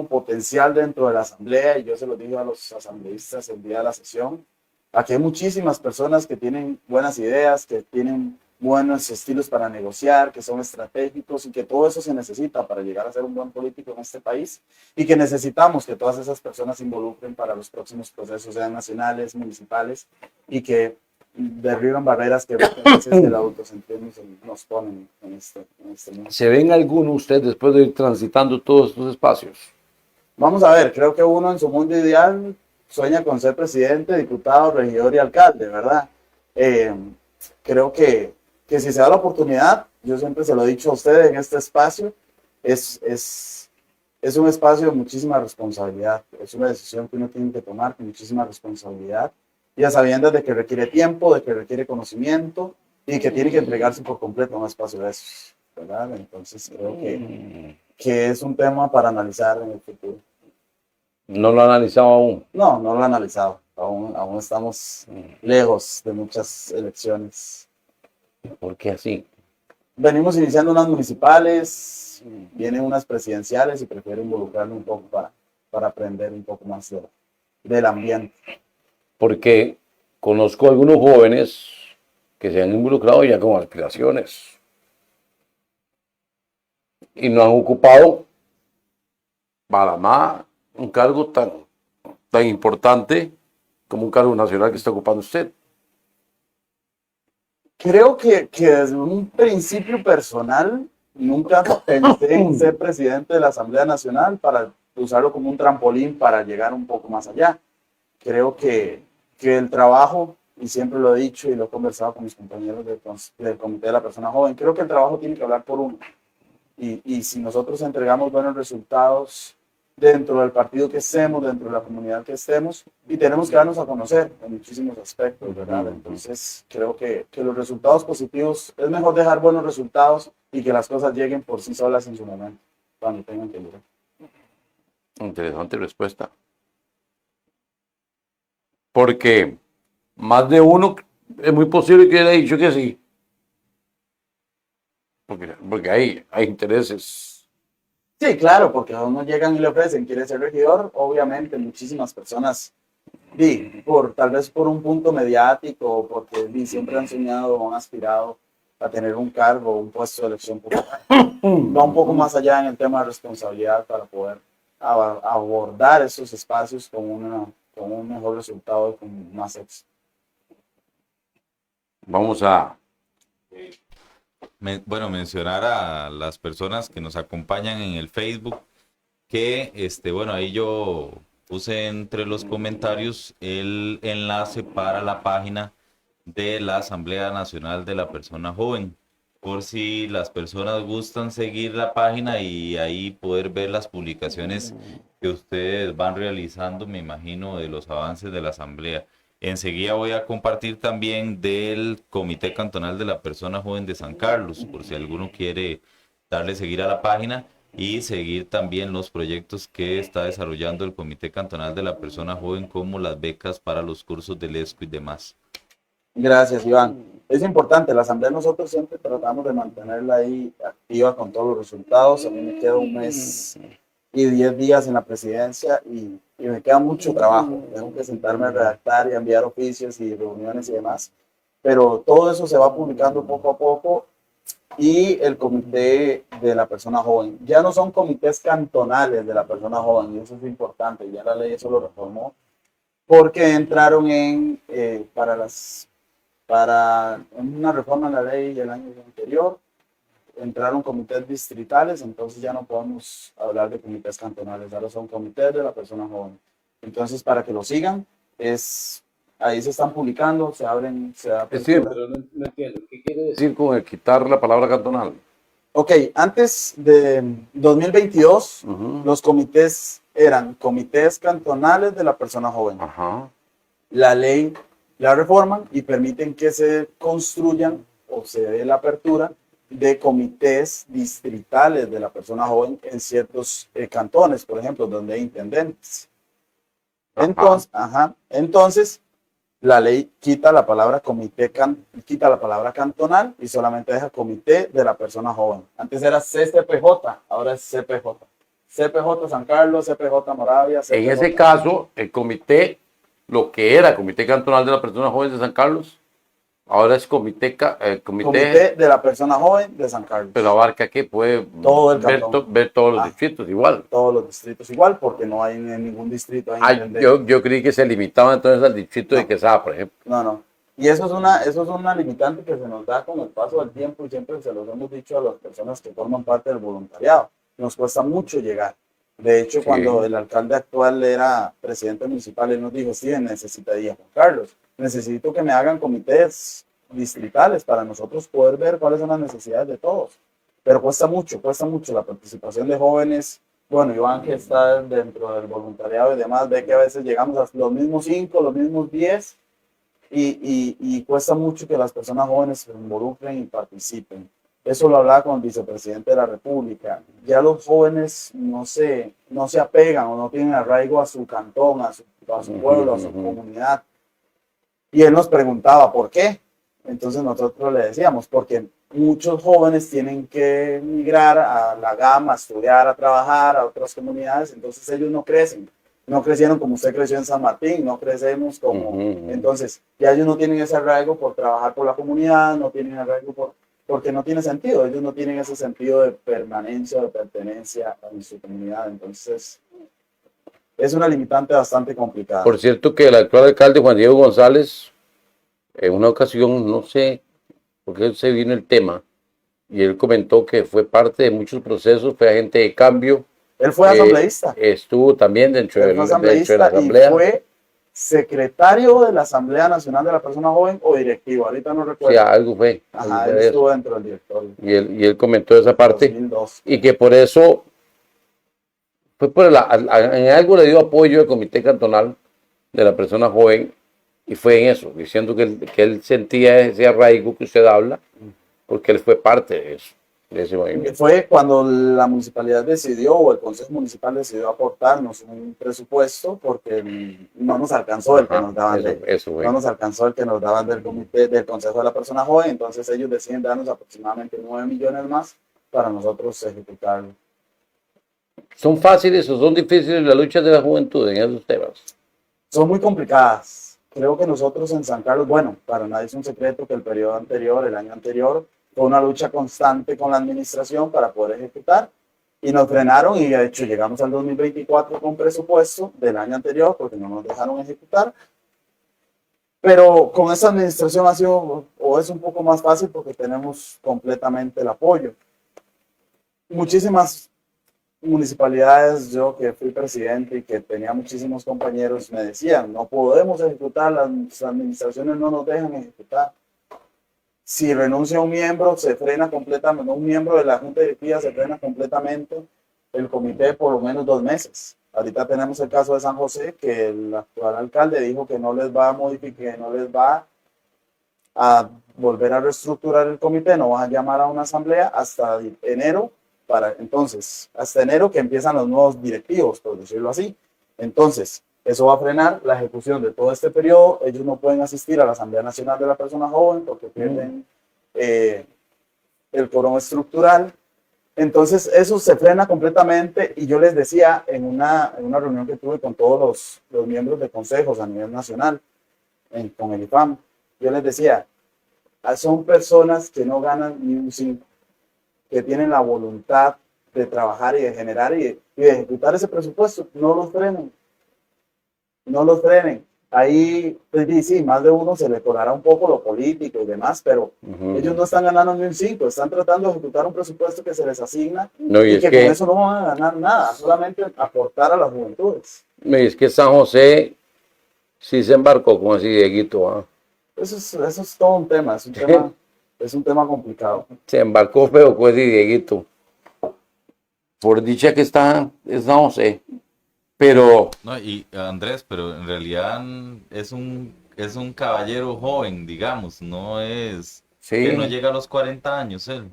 potencial dentro de la asamblea, y yo se lo dije a los asambleístas el día de la sesión. Aquí hay muchísimas personas que tienen buenas ideas, que tienen buenos estilos para negociar, que son estratégicos, y que todo eso se necesita para llegar a ser un buen político en este país, y que necesitamos que todas esas personas se involucren para los próximos procesos, sean nacionales, municipales, y que derriban barreras que a veces el autocentrismo nos ponen en este mundo. ¿Se ven alguno usted después de ir transitando todos estos espacios? Vamos a ver, creo que uno en su mundo ideal sueña con ser presidente, diputado, regidor y alcalde, ¿verdad? Creo que si se da la oportunidad, yo siempre se lo he dicho a ustedes en este espacio, es un espacio de muchísima responsabilidad, es una decisión que uno tiene que tomar con muchísima responsabilidad, ya sabiendo de que requiere tiempo, de que requiere conocimiento, y que tiene que entregarse por completo a un espacio de esos, ¿verdad? Entonces creo que es un tema para analizar en el futuro. No lo he analizado aún. No, no lo he analizado. Aún estamos lejos de muchas elecciones. ¿Por qué así? Venimos iniciando unas municipales, vienen unas presidenciales y prefiero involucrarme un poco para aprender un poco más del ambiente. Porque conozco algunos jóvenes que se han involucrado ya con aspiraciones y no han ocupado para nada un cargo tan importante como un cargo nacional que está ocupando usted. Creo que desde un principio personal nunca pensé en ser presidente de la Asamblea Nacional para usarlo como un trampolín para llegar un poco más allá. Creo que el trabajo, y siempre lo he dicho y lo he conversado con mis compañeros del Comité de la Persona Joven, creo que el trabajo tiene que hablar por uno. Y si nosotros entregamos buenos resultados dentro del partido que estemos, dentro de la comunidad que estemos, y tenemos que darnos a conocer en muchísimos aspectos, ¿verdad? Entonces, creo que los resultados positivos, es mejor dejar buenos resultados y que las cosas lleguen por sí solas en su momento, cuando tengan que llegar. Interesante respuesta. Porque más de uno es muy posible que haya dicho que sí. Porque hay intereses. Sí, claro, porque a uno llegan y le ofrecen, quiere ser regidor, obviamente muchísimas personas, tal vez por un punto mediático, porque siempre han soñado o han aspirado a tener un cargo, un puesto de elección popular. Va un poco más allá en el tema de responsabilidad para poder abordar esos espacios con un mejor resultado y con más éxito. Vamos a... Bueno, mencionar a las personas que nos acompañan en el Facebook, que bueno, ahí yo puse entre los comentarios el enlace para la página de la Asamblea Nacional de la Persona Joven, por si las personas gustan seguir la página y ahí poder ver las publicaciones que ustedes van realizando, me imagino, de los avances de la Asamblea. Enseguida voy a compartir también del Comité Cantonal de la Persona Joven de San Carlos, por si alguno quiere darle seguir a la página y seguir también los proyectos que está desarrollando el Comité Cantonal de la Persona Joven, como las becas para los cursos del ESCO y demás. Gracias, Iván. Es importante, la Asamblea nosotros siempre tratamos de mantenerla ahí activa con todos los resultados. A mí me queda un mes y 10 días en la presidencia y me queda mucho trabajo. Tengo que sentarme a redactar y enviar oficios y reuniones y demás. Pero todo eso se va publicando poco a poco y el comité de la persona joven. Ya no son comités cantonales de la persona joven y eso es importante. Ya la ley eso lo reformó porque entraron para una reforma en la ley el año anterior, entraron comités distritales, entonces ya no podemos hablar de comités cantonales, ahora son comités de la persona joven. Entonces, para que lo sigan, ahí se están publicando, se abren... Es cierto, pero no entiendo. ¿Qué quiere decir con el quitar la palabra cantonal? Ok, antes de 2022, los comités eran comités cantonales de la persona joven. Ajá. La ley la reforman y permiten que se construyan o se dé la apertura de comités distritales de la persona joven en ciertos cantones, por ejemplo, donde hay intendentes. Entonces, la ley quita la palabra quita la palabra cantonal y solamente deja comité de la persona joven. Antes era CCPJ, ahora es CPJ. CPJ San Carlos, CPJ Moravia. CPJ. En ese caso, el comité, lo que era Comité Cantonal de la Persona Joven de San Carlos, ahora es comité de la persona joven de San Carlos. Pero abarca que puede todo el ver todos los distritos igual. Todos los distritos igual, porque no hay en ningún distrito. Yo creí que se limitaba entonces al distrito de Quesada, por ejemplo. No. Y eso es una limitante que se nos da con el paso del tiempo y siempre se los hemos dicho a las personas que forman parte del voluntariado. Nos cuesta mucho llegar. De hecho, cuando el alcalde actual era presidente municipal, él nos dijo, sí, necesitaría, Juan Carlos, necesito que me hagan comités distritales para nosotros poder ver cuáles son las necesidades de todos. Pero cuesta mucho la participación de jóvenes. Bueno, Iván, que está dentro del voluntariado y demás, ve que a veces llegamos a los mismos 5, los mismos 10, y cuesta mucho que las personas jóvenes se involucren y participen. Eso lo hablaba con el vicepresidente de la República. Ya los jóvenes no se apegan o no tienen arraigo a su cantón, a su pueblo, a su comunidad. Y él nos preguntaba por qué. Entonces nosotros le decíamos, porque muchos jóvenes tienen que emigrar a la gama, a estudiar, a trabajar, a otras comunidades, entonces ellos no crecen. No crecieron como usted creció en San Martín, no crecemos como... Entonces, ya ellos no tienen ese arraigo por trabajar por la comunidad, no tienen arraigo porque no tiene sentido, ellos no tienen ese sentido de permanencia, de pertenencia en su comunidad. Entonces, es una limitante bastante complicada. Por cierto que el actual alcalde Juan Diego González, en una ocasión, no sé por qué se vino el tema, y él comentó que fue parte de muchos procesos, fue agente de cambio. Él fue asambleísta. Estuvo también dentro de la asamblea. Y fue secretario de la Asamblea Nacional de la Persona Joven o directivo, ahorita no recuerdo. Sí, algo fue. Ajá, él estuvo dentro del directorio. Y él comentó esa parte. 2002. Y que por eso, fue en algo le dio apoyo al Comité Cantonal de la Persona Joven, y fue en eso, diciendo que él sentía ese arraigo que usted habla, porque él fue parte de eso. Fue cuando la municipalidad decidió, o el Consejo Municipal decidió aportarnos un presupuesto, porque no nos alcanzó el que nos daban no nos alcanzó el que nos daban del comité, del Consejo de la Persona Joven. Entonces ellos deciden darnos aproximadamente 9 millones más para nosotros ejecutarlo. ¿Son fáciles o son difíciles las luchas de la juventud en esos temas? Son muy complicadas. Creo que nosotros en San Carlos, bueno, para nadie es un secreto que el periodo anterior, el año anterior, fue una lucha constante con la administración para poder ejecutar, y nos frenaron, y de hecho llegamos al 2024 con presupuesto del año anterior porque no nos dejaron ejecutar. Pero con esta administración ha sido, o es un poco más fácil, porque tenemos completamente el apoyo. Muchísimas municipalidades, yo que fui presidente y que tenía muchísimos compañeros, me decían, no podemos ejecutar, las administraciones no nos dejan ejecutar. Si renuncia un miembro, se frena completamente, un miembro de la Junta Directiva se frena completamente el comité por lo menos 2 meses. Ahorita tenemos el caso de San José, que el actual alcalde dijo que no les va a modificar, no les va a volver a reestructurar el comité, no van a llamar a una asamblea hasta enero, hasta enero que empiezan los nuevos directivos, por decirlo así. Entonces, eso va a frenar la ejecución de todo este periodo. Ellos no pueden asistir a la Asamblea Nacional de la Persona Joven porque pierden el quórum estructural. Entonces, eso se frena completamente, y yo les decía en una reunión que tuve con todos los miembros de consejos a nivel nacional, con el IFAM, yo les decía, son personas que no ganan ni un 5, que tienen la voluntad de trabajar y de generar y de ejecutar ese presupuesto. No los frenen. No los frenen. Ahí, pues, sí, más de uno se le colará un poco lo político y demás, pero ellos no están ganando ni un 5, están tratando de ejecutar un presupuesto que se les asigna, y que con eso no van a ganar nada, solamente aportar a las juventudes. Es que San José sí se embarcó con ese Dieguito. ¿Ah? Eso es todo un tema, es un tema complicado. Se embarcó feo con ese Dieguito. Por dicha que está en San José. Pero... No, y Andrés, pero en realidad es un caballero joven, digamos, no es... Sí. Que no llega a los 40 años él.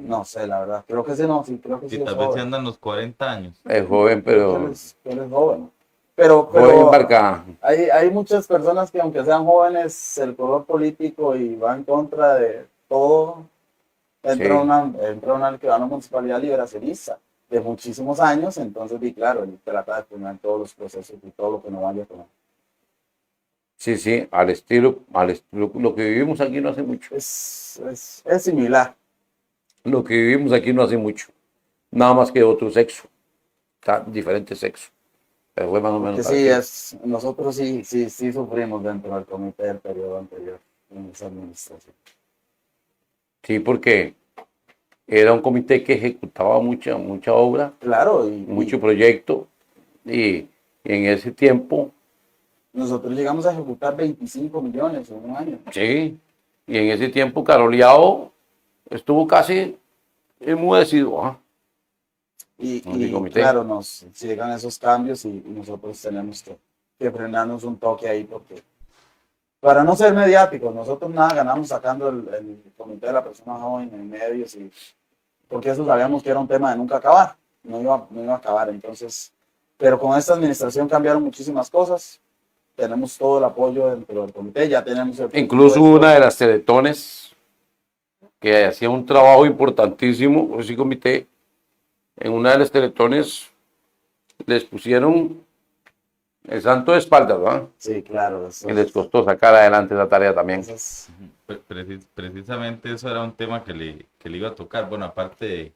No sé, la verdad, creo que sí, creo que sí. Y tal vez se andan los 40 años. Es joven, pero... Él es joven. Pero joven hay muchas personas que, aunque sean jóvenes, el color político y va en contra de todo, entra una municipalidad liberacionista de muchísimos años, entonces, y claro, él trata de poner todos los procesos y todo lo que no vaya a tomar. Sí, al estilo, lo que vivimos aquí no hace mucho. Es similar. Lo que vivimos aquí no hace mucho. Nada más que otro sexo. Diferente sexo. Pero fue más o menos. Sí, nosotros sí sufrimos dentro del comité del periodo anterior en esa administración. Sí, porque era un comité que ejecutaba mucha obra. Claro. Mucho proyecto. Y en ese tiempo... Nosotros llegamos a ejecutar 25 millones en un año. Sí. Y en ese tiempo Caroleado estuvo casi enmudecido. ¿Ah? Y claro, nos llegan esos cambios y nosotros tenemos que frenarnos un toque ahí, porque para no ser mediáticos, nosotros nada ganamos sacando el comité de la persona joven en medios, porque eso sabíamos que era un tema de nunca acabar, no iba a acabar. Entonces, pero con esta administración cambiaron muchísimas cosas, tenemos todo el apoyo dentro del comité, ya tenemos el Incluso una de las teletones que hacía un trabajo importantísimo, ese comité, en una de las teletones les pusieron el santo de espaldas, ¿verdad? Sí, claro. Y les costó sacar adelante esa tarea también. Precisamente eso era un tema que le iba a tocar. Bueno, aparte de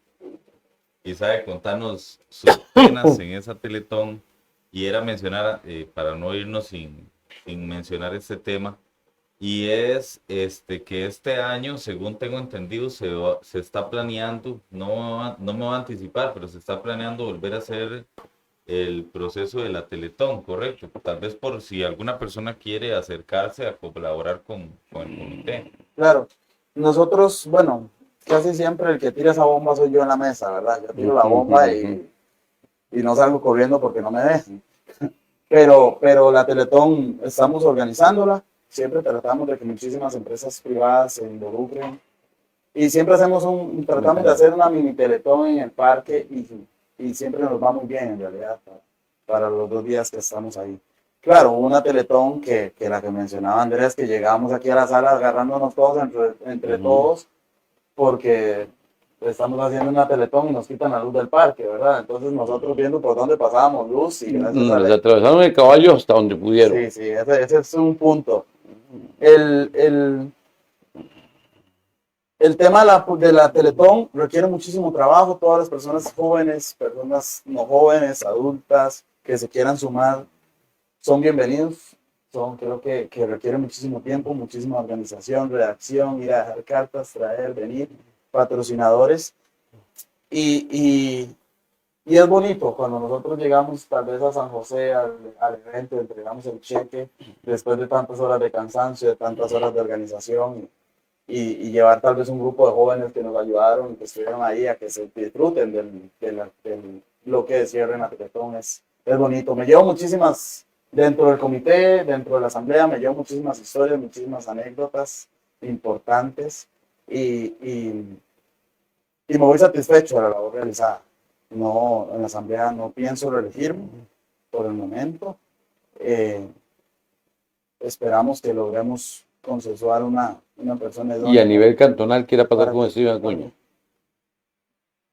quizá de contarnos sus penas en esa Teletón, y era mencionar, para no irnos sin mencionar este tema, y es que este año, según tengo entendido, se está planeando, no me voy a anticipar, pero se está planeando volver a hacer el proceso de la Teletón, ¿correcto? Tal vez por si alguna persona quiere acercarse a colaborar con el comité. Claro, nosotros, bueno, casi siempre el que tira esa bomba soy yo en la mesa, ¿verdad? Yo tiro la bomba y no salgo corriendo porque no me dejan. Pero la Teletón estamos organizándola, siempre tratamos de que muchísimas empresas privadas se involucren y siempre tratamos de hacer una mini Teletón en el parque y siempre nos va muy bien en realidad para los 2 días que estamos ahí. Claro, una Teletón que la que mencionaba Andrés, que llegamos aquí a la sala agarrándonos todos entre todos porque estamos haciendo una Teletón y nos quitan la luz del parque, ¿verdad? Entonces nosotros viendo por dónde pasábamos luz y gracias a Les atravesaron el caballo hasta donde pudieron. Sí, sí, ese es un punto. El tema de la Teletón requiere muchísimo trabajo. Todas las personas jóvenes, personas no jóvenes, adultas que se quieran sumar, son bienvenidos. Creo que requiere muchísimo tiempo, muchísima organización, redacción, ir a dejar cartas, traer, venir, patrocinadores. Y es bonito cuando nosotros llegamos tal vez a San José, al evento, entregamos el cheque después de tantas horas de cansancio, de tantas horas de organización y llevar tal vez un grupo de jóvenes que nos ayudaron y que estuvieron ahí a que se disfruten del bloque de cierre en la Teletón. Es bonito. Me llevo muchísimas, dentro del comité, dentro de la asamblea, me llevo muchísimas historias, muchísimas anécdotas importantes y me voy satisfecho de la labor realizada. No, en la asamblea no pienso reelegirme por el momento. Esperamos que logremos consensuar una persona idónea. Y a nivel cantonal, ¿qué irá a pasar con Steven Acuña?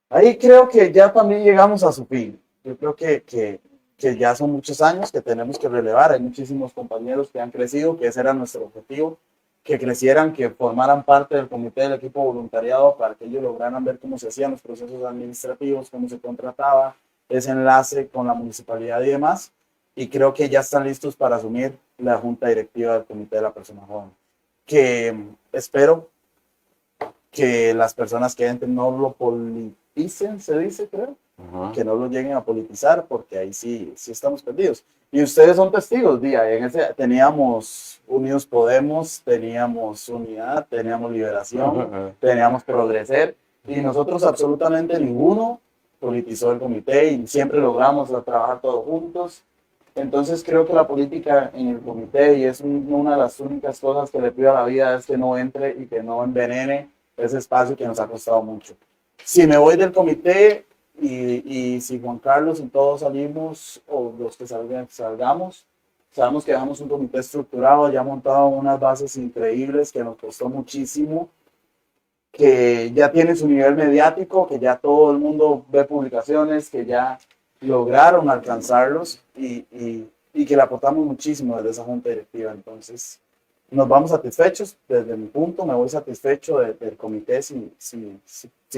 Ahí creo que ya también llegamos a su fin. Yo creo que ya son muchos años que tenemos que relevar. Hay muchísimos compañeros que han crecido, que ese era nuestro objetivo, que crecieran, que formaran parte del comité del equipo voluntariado para que ellos lograran ver cómo se hacían los procesos administrativos, cómo se contrataba, ese enlace con la municipalidad y demás. Y creo que ya están listos para asumir la junta directiva del comité de la persona joven. Que espero que las personas que entren no lo politicen, se dice, creo. Que no lo lleguen a politizar, porque ahí sí estamos perdidos. Y ustedes son testigos, teníamos Unidos Podemos, teníamos Unidad, teníamos Liberación, teníamos Progreser, y nosotros absolutamente ninguno politizó el comité y siempre logramos trabajar todos juntos. Entonces creo que la política en el comité, y es una de las únicas cosas que le pido a la vida, es que no entre y que no envenene ese espacio que nos ha costado mucho. Si me voy del comité y si Juan Carlos y todos salimos, o los que salgamos, sabemos que dejamos un comité estructurado, ya montado unas bases increíbles que nos costó muchísimo, que ya tiene su nivel mediático, que ya todo el mundo ve publicaciones, que ya lograron alcanzarlos y que le aportamos muchísimo desde esa junta directiva. Entonces, nos vamos satisfechos. Desde mi punto, me voy satisfecho del comité si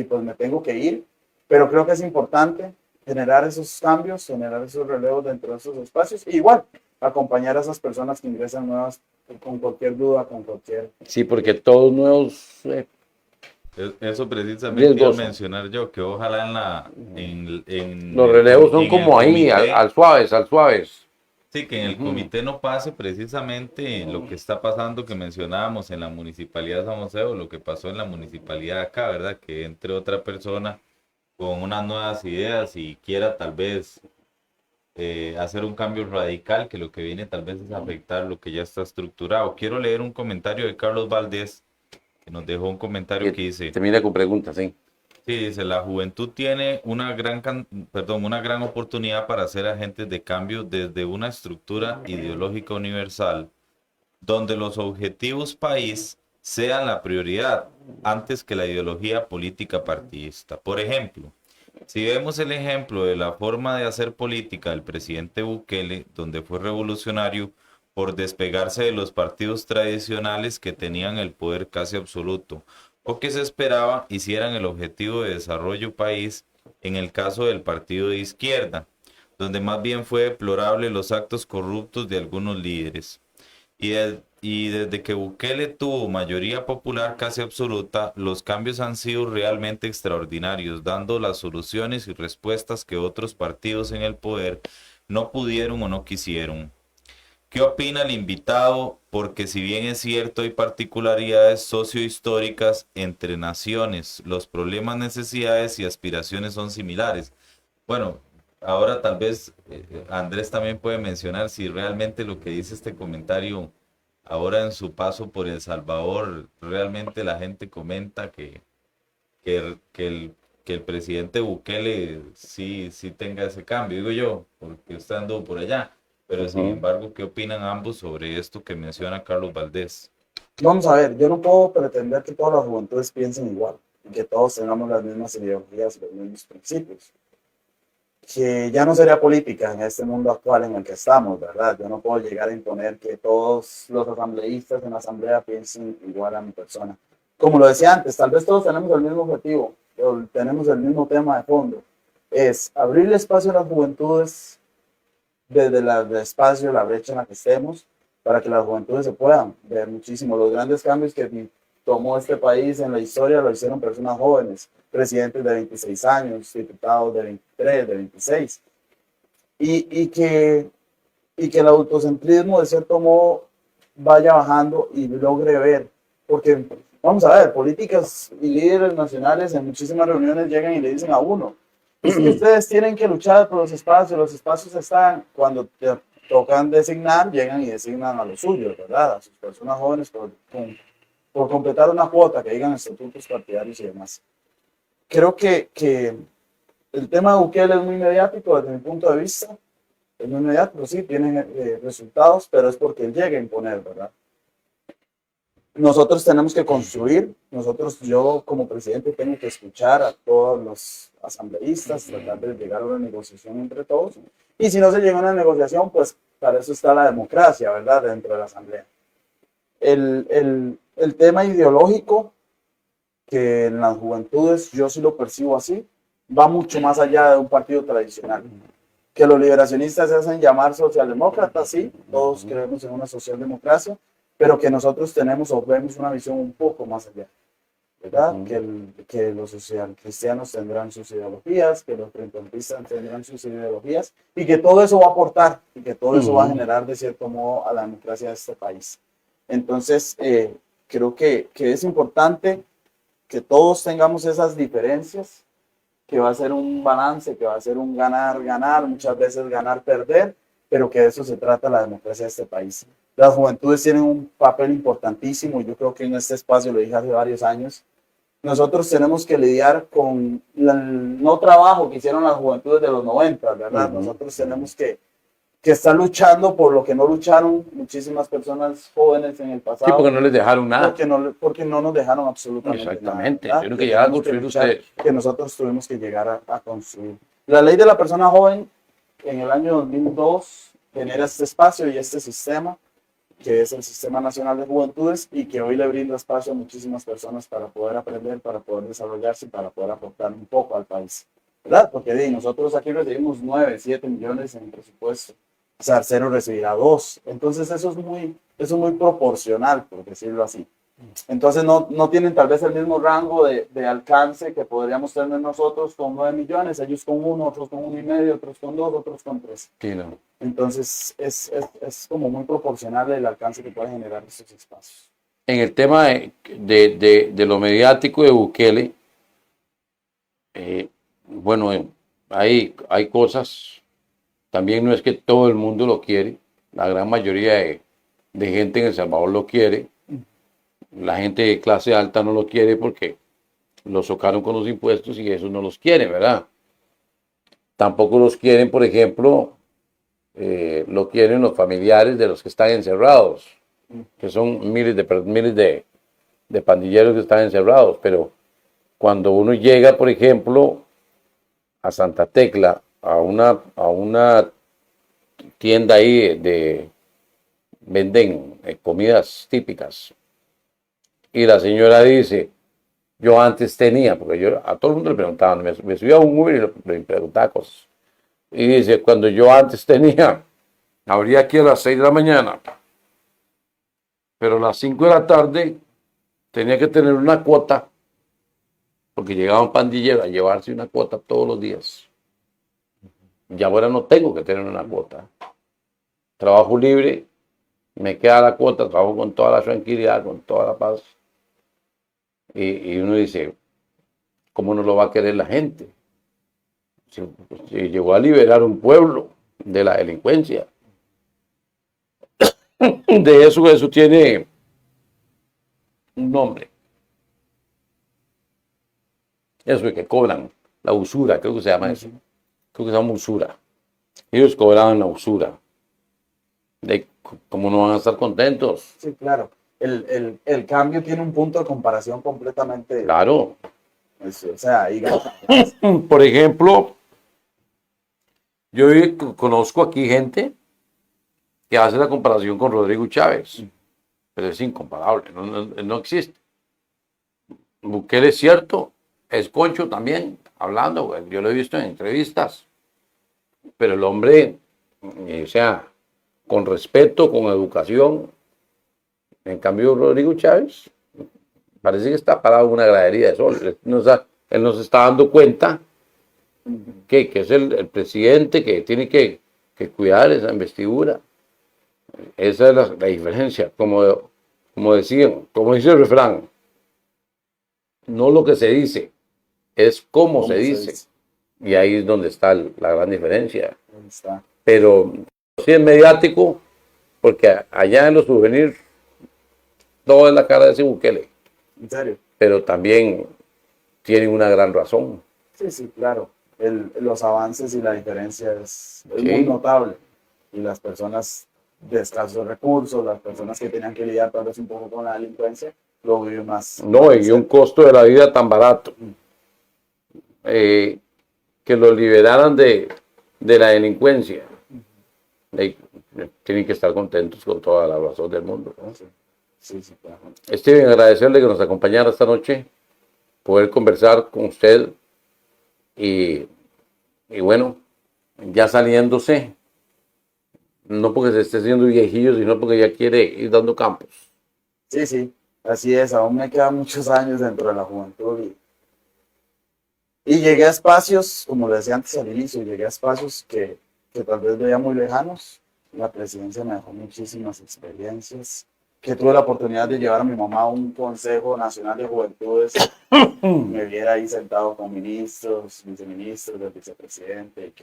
pues me tengo que ir, pero creo que es importante generar esos cambios, generar esos relevos dentro de esos espacios y igual acompañar a esas personas que ingresan nuevas con cualquier duda, con cualquier... Sí, porque todos nuevos... Eso precisamente iba a mencionar yo, que ojalá los relevos son como ahí, al suaves. Sí, que en el comité no pase precisamente lo que está pasando, que mencionábamos en la municipalidad de San José, o lo que pasó en la municipalidad de acá, ¿verdad? Que entre otra persona con unas nuevas ideas y quiera tal vez hacer un cambio radical, que lo que viene tal vez es afectar lo que ya está estructurado. Quiero leer un comentario de Carlos Valdés, que nos dejó un comentario que dice... Termina con preguntas, sí. Sí, dice, la juventud tiene una gran oportunidad para ser agentes de cambio desde una estructura ideológica universal, donde los objetivos país sean la prioridad antes que la ideología política partidista. Por ejemplo, si vemos el ejemplo de la forma de hacer política del presidente Bukele, donde fue revolucionario por despegarse de los partidos tradicionales que tenían el poder casi absoluto, o que se esperaba hicieran el objetivo de desarrollo país en el caso del partido de izquierda, donde más bien fue deplorable los actos corruptos de algunos líderes. Y desde que Bukele tuvo mayoría popular casi absoluta, los cambios han sido realmente extraordinarios, dando las soluciones y respuestas que otros partidos en el poder no pudieron o no quisieron. ¿Qué opina el invitado? Porque si bien es cierto, hay particularidades sociohistóricas entre naciones, los problemas, necesidades y aspiraciones son similares. Bueno, ahora tal vez Andrés también puede mencionar si realmente lo que dice este comentario, ahora en su paso por El Salvador, realmente la gente comenta que el presidente Bukele sí tenga ese cambio, digo yo, porque usted anduvo por allá. Pero sin embargo, ¿qué opinan ambos sobre esto que menciona Carlos Valdés? Vamos a ver, yo no puedo pretender que todas las juventudes piensen igual y que todos tengamos las mismas ideologías, los mismos principios. Que ya no sería política en este mundo actual en el que estamos, ¿verdad? Yo no puedo llegar a imponer que todos los asambleístas en la asamblea piensen igual a mi persona. Como lo decía antes, tal vez todos tenemos el mismo objetivo, tenemos el mismo tema de fondo, es abrirle espacio a las juventudes desde el espacio, la brecha en la que estemos, para que las juventudes se puedan ver muchísimo. Los grandes cambios que tomó este país en la historia lo hicieron personas jóvenes, presidentes de 26 años, diputados de 23, de 26, y que el autocentrismo de cierto modo vaya bajando y logre ver, porque vamos a ver, políticas y líderes nacionales en muchísimas reuniones llegan y le dicen a uno, es que ustedes tienen que luchar por los espacios están, cuando te tocan designar, llegan y designan a los suyos, ¿verdad? A sus personas jóvenes por completar una cuota que digan estatutos partidarios y demás. Creo que el tema de Bukele es muy mediático desde mi punto de vista, es muy mediático, sí, tiene resultados, pero es porque él llega a imponer, ¿verdad? Nosotros tenemos que construir, yo como presidente tengo que escuchar a todos los asambleístas, tratar de llegar a una negociación entre todos, y si no se llega a una negociación, pues para eso está la democracia, ¿verdad?, dentro de la asamblea. El tema ideológico, que en las juventudes yo sí lo percibo así, va mucho más allá de un partido tradicional. Que los liberacionistas se hacen llamar socialdemócratas, sí, todos creemos en una socialdemocracia, pero que nosotros tenemos o vemos una visión un poco más allá, ¿verdad? Que los socialcristianos tendrán sus ideologías, que los frentistas tendrán sus ideologías, y que todo eso va a aportar, y que todo eso va a generar de cierto modo a la democracia de este país. Entonces, creo que es importante que todos tengamos esas diferencias, que va a ser un balance, que va a ser un ganar-ganar, muchas veces ganar-perder, pero que de eso se trata la democracia de este país. Las juventudes tienen un papel importantísimo, y yo creo que en este espacio, lo dije hace varios años, nosotros tenemos que lidiar con el no trabajo que hicieron las juventudes de los 90, ¿verdad? Nosotros tenemos que estar luchando por lo que no lucharon muchísimas personas jóvenes en el pasado. Sí, porque no les dejaron nada. Porque no nos dejaron absolutamente Exactamente. nada. Tienen que llegar a construir ustedes. Que nosotros tuvimos que llegar a construir. La ley de la persona joven en el año 2002 genera este espacio y este sistema, que es el Sistema Nacional de Juventudes, y que hoy le brinda espacio a muchísimas personas para poder aprender, para poder desarrollarse y para poder aportar un poco al país, ¿verdad? Porque nosotros aquí recibimos 9, 7 millones en presupuesto. O sea, cero recibirá 2. Entonces eso es muy proporcional, por decirlo así. Entonces no tienen tal vez el mismo rango de alcance que podríamos tener nosotros con 9 millones, ellos con 1, otros con 1,5, otros con 2, otros con 3. Sí, no. Entonces es como muy proporcional el alcance que pueden generar estos espacios. En el tema de lo mediático de Bukele, bueno, hay cosas También no es que todo el mundo lo quiere. La gran mayoría de gente en El Salvador lo quiere. La gente de clase alta no lo quiere porque lo socaron con los impuestos y eso no los quiere, ¿verdad? Tampoco los quieren, por ejemplo, lo quieren los familiares de los que están encerrados, que son miles de pandilleros que están encerrados. Pero cuando uno llega, por ejemplo, a Santa Tecla, a una tienda ahí venden comidas típicas, y la señora dice, yo antes tenía, porque yo a todo el mundo le preguntaba, me subía a un Uber y le preguntaba cosas, y dice, cuando yo antes tenía, abría aquí a las 6 de la mañana, pero a las 5 de la tarde tenía que tener una cuota, porque llegaba un pandillero a llevarse una cuota todos los días. Y ahora no tengo que tener una cuota. Trabajo libre, me queda la cuota, trabajo con toda la tranquilidad, con toda la paz. Y uno dice, ¿cómo no lo va a querer la gente? Si llegó a liberar un pueblo de la delincuencia. De eso tiene un nombre. Eso de que cobran, la usura, creo que se llama eso. Creo que se llama usura. Ellos cobraban la usura. ¿Cómo no van a estar contentos? Sí, claro. El cambio tiene un punto de comparación completamente. Claro. O sea, ahí Por ejemplo, yo conozco aquí gente que hace la comparación con Rodrigo Chávez, pero es incomparable, no existe. Bukele es cierto, es concho también, hablando, yo lo he visto en entrevistas, pero el hombre, o sea, con respeto, con educación. En cambio, Rodrigo Chávez parece que está parado en una gradería de sol. Él nos está dando cuenta que es el presidente que tiene que cuidar esa investidura. Esa es la diferencia. Como dice el refrán, no lo que se dice, es cómo se dice. Y ahí es donde está la gran diferencia. Pero sí es mediático, porque allá en los souvenirs todo es la cara de ese Bukele. ¿En serio? Pero también tienen una gran razón. Sí, claro. Los avances y la diferencia es Sí. muy notable. Y las personas de escasos recursos, las personas que tenían que lidiar tal vez un poco con la delincuencia, lo viven más. No, y un costo de la vida tan barato. Que lo liberaran de la delincuencia. Tienen que estar contentos con toda la razón del mundo, ¿no? Sí, claro. Steven, agradecerle que nos acompañara esta noche, poder conversar con usted y bueno, ya saliéndose, no porque se esté haciendo viejillo, sino porque ya quiere ir dando campos. Sí, así es, aún me quedan muchos años dentro de la juventud y llegué a espacios, como le decía antes al inicio, llegué a espacios que tal vez veía muy lejanos. La presidencia me dejó muchísimas experiencias, que tuve la oportunidad de llevar a mi mamá a un Consejo Nacional de Juventudes, me viera ahí sentado con ministros, viceministros, del vicepresidente,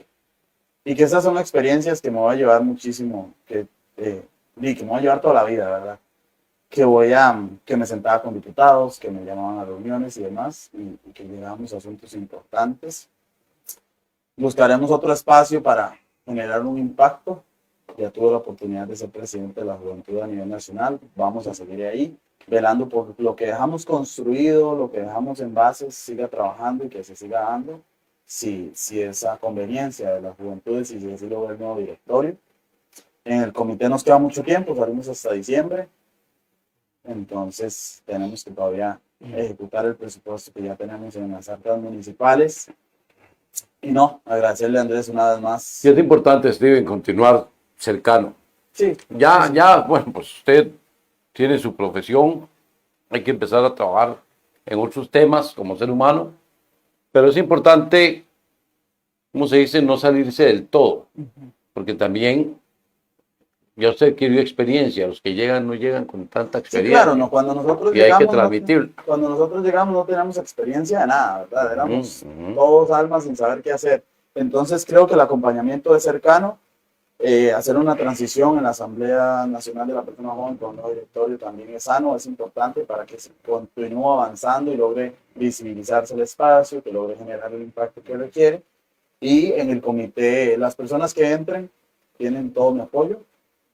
y que esas son experiencias que me voy a llevar muchísimo, que me voy a llevar toda la vida, ¿verdad? Que me sentaba con diputados, que me llamaban a reuniones y demás, y que llegábamos a asuntos importantes. Buscaremos otro espacio para generar un impacto. Ya tuve la oportunidad de ser presidente de la juventud a nivel nacional. Vamos a seguir ahí, velando por lo que dejamos construido, lo que dejamos en bases, siga trabajando y que se siga dando. Si esa conveniencia de las juventudes y si así lo ve el nuevo directorio. En el comité nos queda mucho tiempo, salimos hasta diciembre. Entonces tenemos que todavía ejecutar el presupuesto que ya tenemos en las arcas municipales. Y no, agradecerle a Andrés una vez más. Y es importante, Steven, continuar cercano. Sí. Ya, bueno, pues usted tiene su profesión, hay que empezar a trabajar en otros temas como ser humano, pero es importante, como se dice, no salirse del todo, porque también ya usted adquirió experiencia, los que llegan no llegan con tanta experiencia. Sí, claro, no, cuando nosotros y llegamos, hay que transmitir. Cuando nosotros llegamos no teníamos experiencia de nada, ¿verdad? Éramos todos almas sin saber qué hacer. Entonces creo que el acompañamiento es cercano. Hacer una transición en la Asamblea Nacional de la Persona Joven con un nuevo directorio también es sano, es importante para que se continúe avanzando y logre visibilizarse el espacio, que logre generar el impacto que requiere. Y en el comité, las personas que entren tienen todo mi apoyo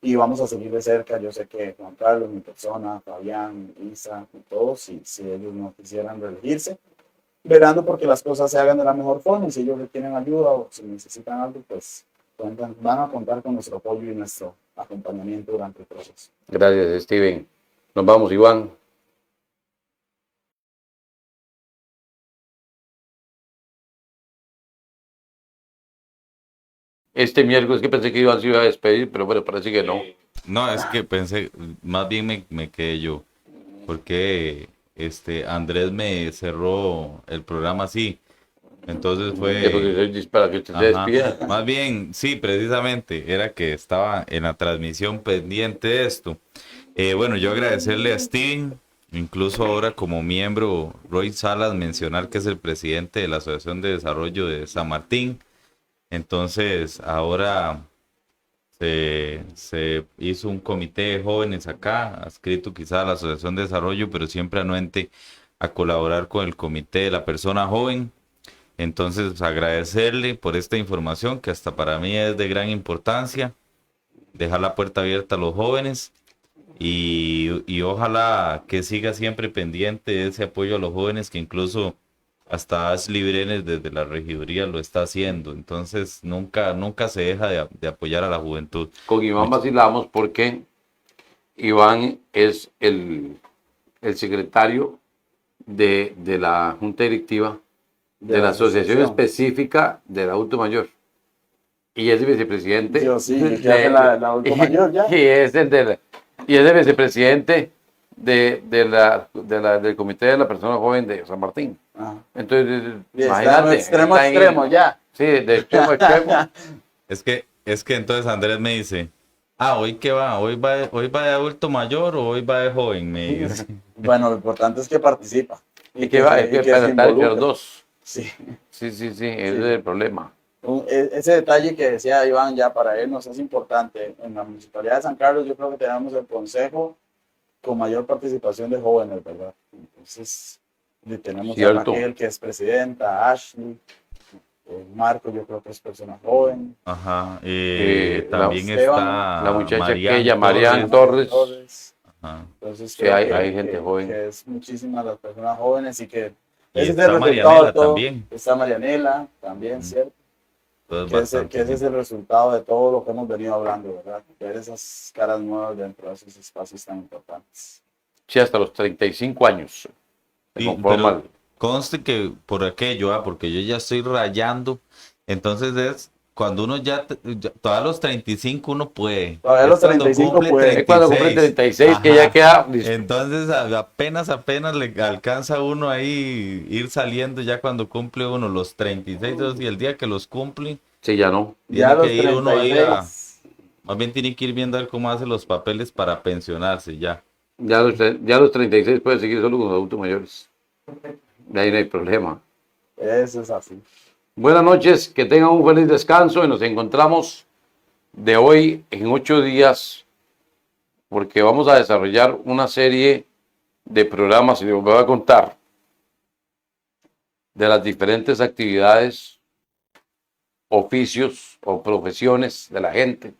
y vamos a seguir de cerca. Yo sé que Juan Carlos, mi persona, Fabián, Isa, y todos, si ellos no quisieran reelegirse, verando porque las cosas se hagan de la mejor forma, y si ellos requieren ayuda o si necesitan algo, pues van a contar con nuestro apoyo y nuestro acompañamiento durante el proceso. Gracias, Steven. Nos vamos, Iván. Este miércoles que pensé que Iván se iba a despedir, pero bueno, parece que no. No, es que pensé, más bien me quedé yo, porque Andrés me cerró el programa así. Entonces fue... Para que usted se Ajá. despida. Más bien, sí, precisamente, era que estaba en la transmisión pendiente de esto. Bueno, yo agradecerle a Steven, incluso ahora como miembro, Roy Salas, mencionar que es el presidente de la Asociación de Desarrollo de San Martín. Entonces, ahora se hizo un comité de jóvenes acá, adscrito quizá a la Asociación de Desarrollo, pero siempre anuente a colaborar con el comité de la persona joven. Entonces, pues, agradecerle por esta información que hasta para mí es de gran importancia, dejar la puerta abierta a los jóvenes y ojalá que siga siempre pendiente de ese apoyo a los jóvenes, que incluso hasta Ashley Brenes desde la regiduría lo está haciendo. Entonces, nunca se deja de apoyar a la juventud. Con Iván vacilamos porque Iván es el secretario de la Junta Directiva de la Asociación Específica del Adulto Mayor. Y es el vicepresidente. Yo sí, que hace la adulto mayor ya. Y es el vicepresidente del Comité de la Persona Joven de San Martín. Ajá. Entonces, Y está imagínate. extremo está ahí. extremo ya. Sí, de extremo a extremo. Es que entonces Andrés me dice, ¿hoy qué va? ¿Hoy va de adulto mayor o hoy va de joven? Me dice. Bueno, lo importante es que participa. Y que va, es que para estar entre los dos. Sí. Sí, ese es el problema. Ese detalle que decía Iván ya para irnos es importante. En la Municipalidad de San Carlos yo creo que tenemos el consejo con mayor participación de jóvenes, ¿verdad? Entonces, tenemos a Raquel, que es presidenta, Ashley, Marco, yo creo que es persona joven. Ajá, también está la muchacha aquella, Marian Torres. Ajá. Entonces, sí, hay gente joven. Que es muchísimas las personas jóvenes y que y ese está es el Marianela resultado de todo. También. Está Marianela también, ¿cierto? Que ese es el resultado de todo lo que hemos venido hablando, ¿verdad? Ver esas caras nuevas dentro de esos espacios tan importantes. Sí, hasta los 35 años. Pero conste que por aquello, porque yo ya estoy rayando, entonces es cuando uno todavía los 35 uno puede. Todavía los 35 puede. Es cuando cumple 36 ajá, que ya queda. Entonces apenas le alcanza uno ahí ir saliendo ya cuando cumple uno los 36 y el día que los cumple. Sí, ya no. Tiene que ir uno ahí más bien tiene que ir viendo a ver cómo hace los papeles para pensionarse ya. Ya los 36 puede seguir solo con los adultos mayores. De ahí no hay problema. Eso es así. Buenas noches, que tengan un feliz descanso y nos encontramos de hoy en 8 días porque vamos a desarrollar una serie de programas y les voy a contar de las diferentes actividades, oficios o profesiones de la gente.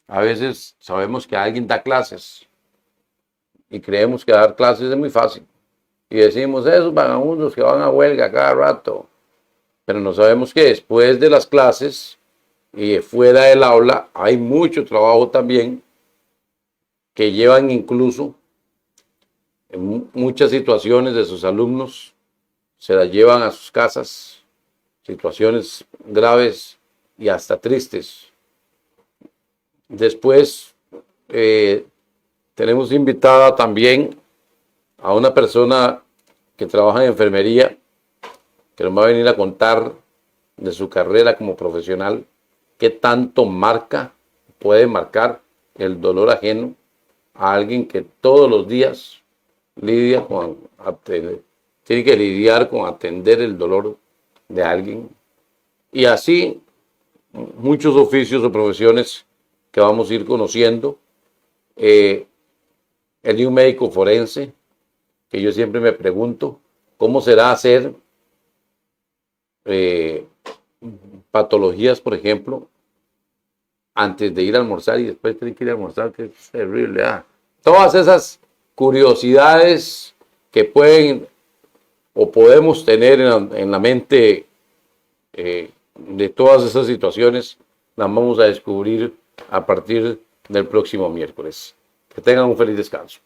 A veces sabemos que alguien da clases y creemos que dar clases es muy fácil y decimos esos vagabundos que van a huelga cada rato. Pero no sabemos que después de las clases y fuera del aula hay mucho trabajo también que llevan incluso en muchas situaciones de sus alumnos, se las llevan a sus casas, situaciones graves y hasta tristes. Después tenemos invitada también a una persona que trabaja en enfermería, que nos va a venir a contar de su carrera como profesional, qué tanto puede marcar el dolor ajeno a alguien que todos los días tiene que lidiar con atender el dolor de alguien. Y así muchos oficios o profesiones que vamos a ir conociendo. El de un médico forense, que yo siempre me pregunto, ¿cómo será hacer patologías, por ejemplo, antes de ir a almorzar y después tener que ir a almorzar? Que es terrible. Todas esas curiosidades que pueden o podemos tener en la mente de todas esas situaciones, las vamos a descubrir a partir del próximo miércoles. Que tengan un feliz descanso.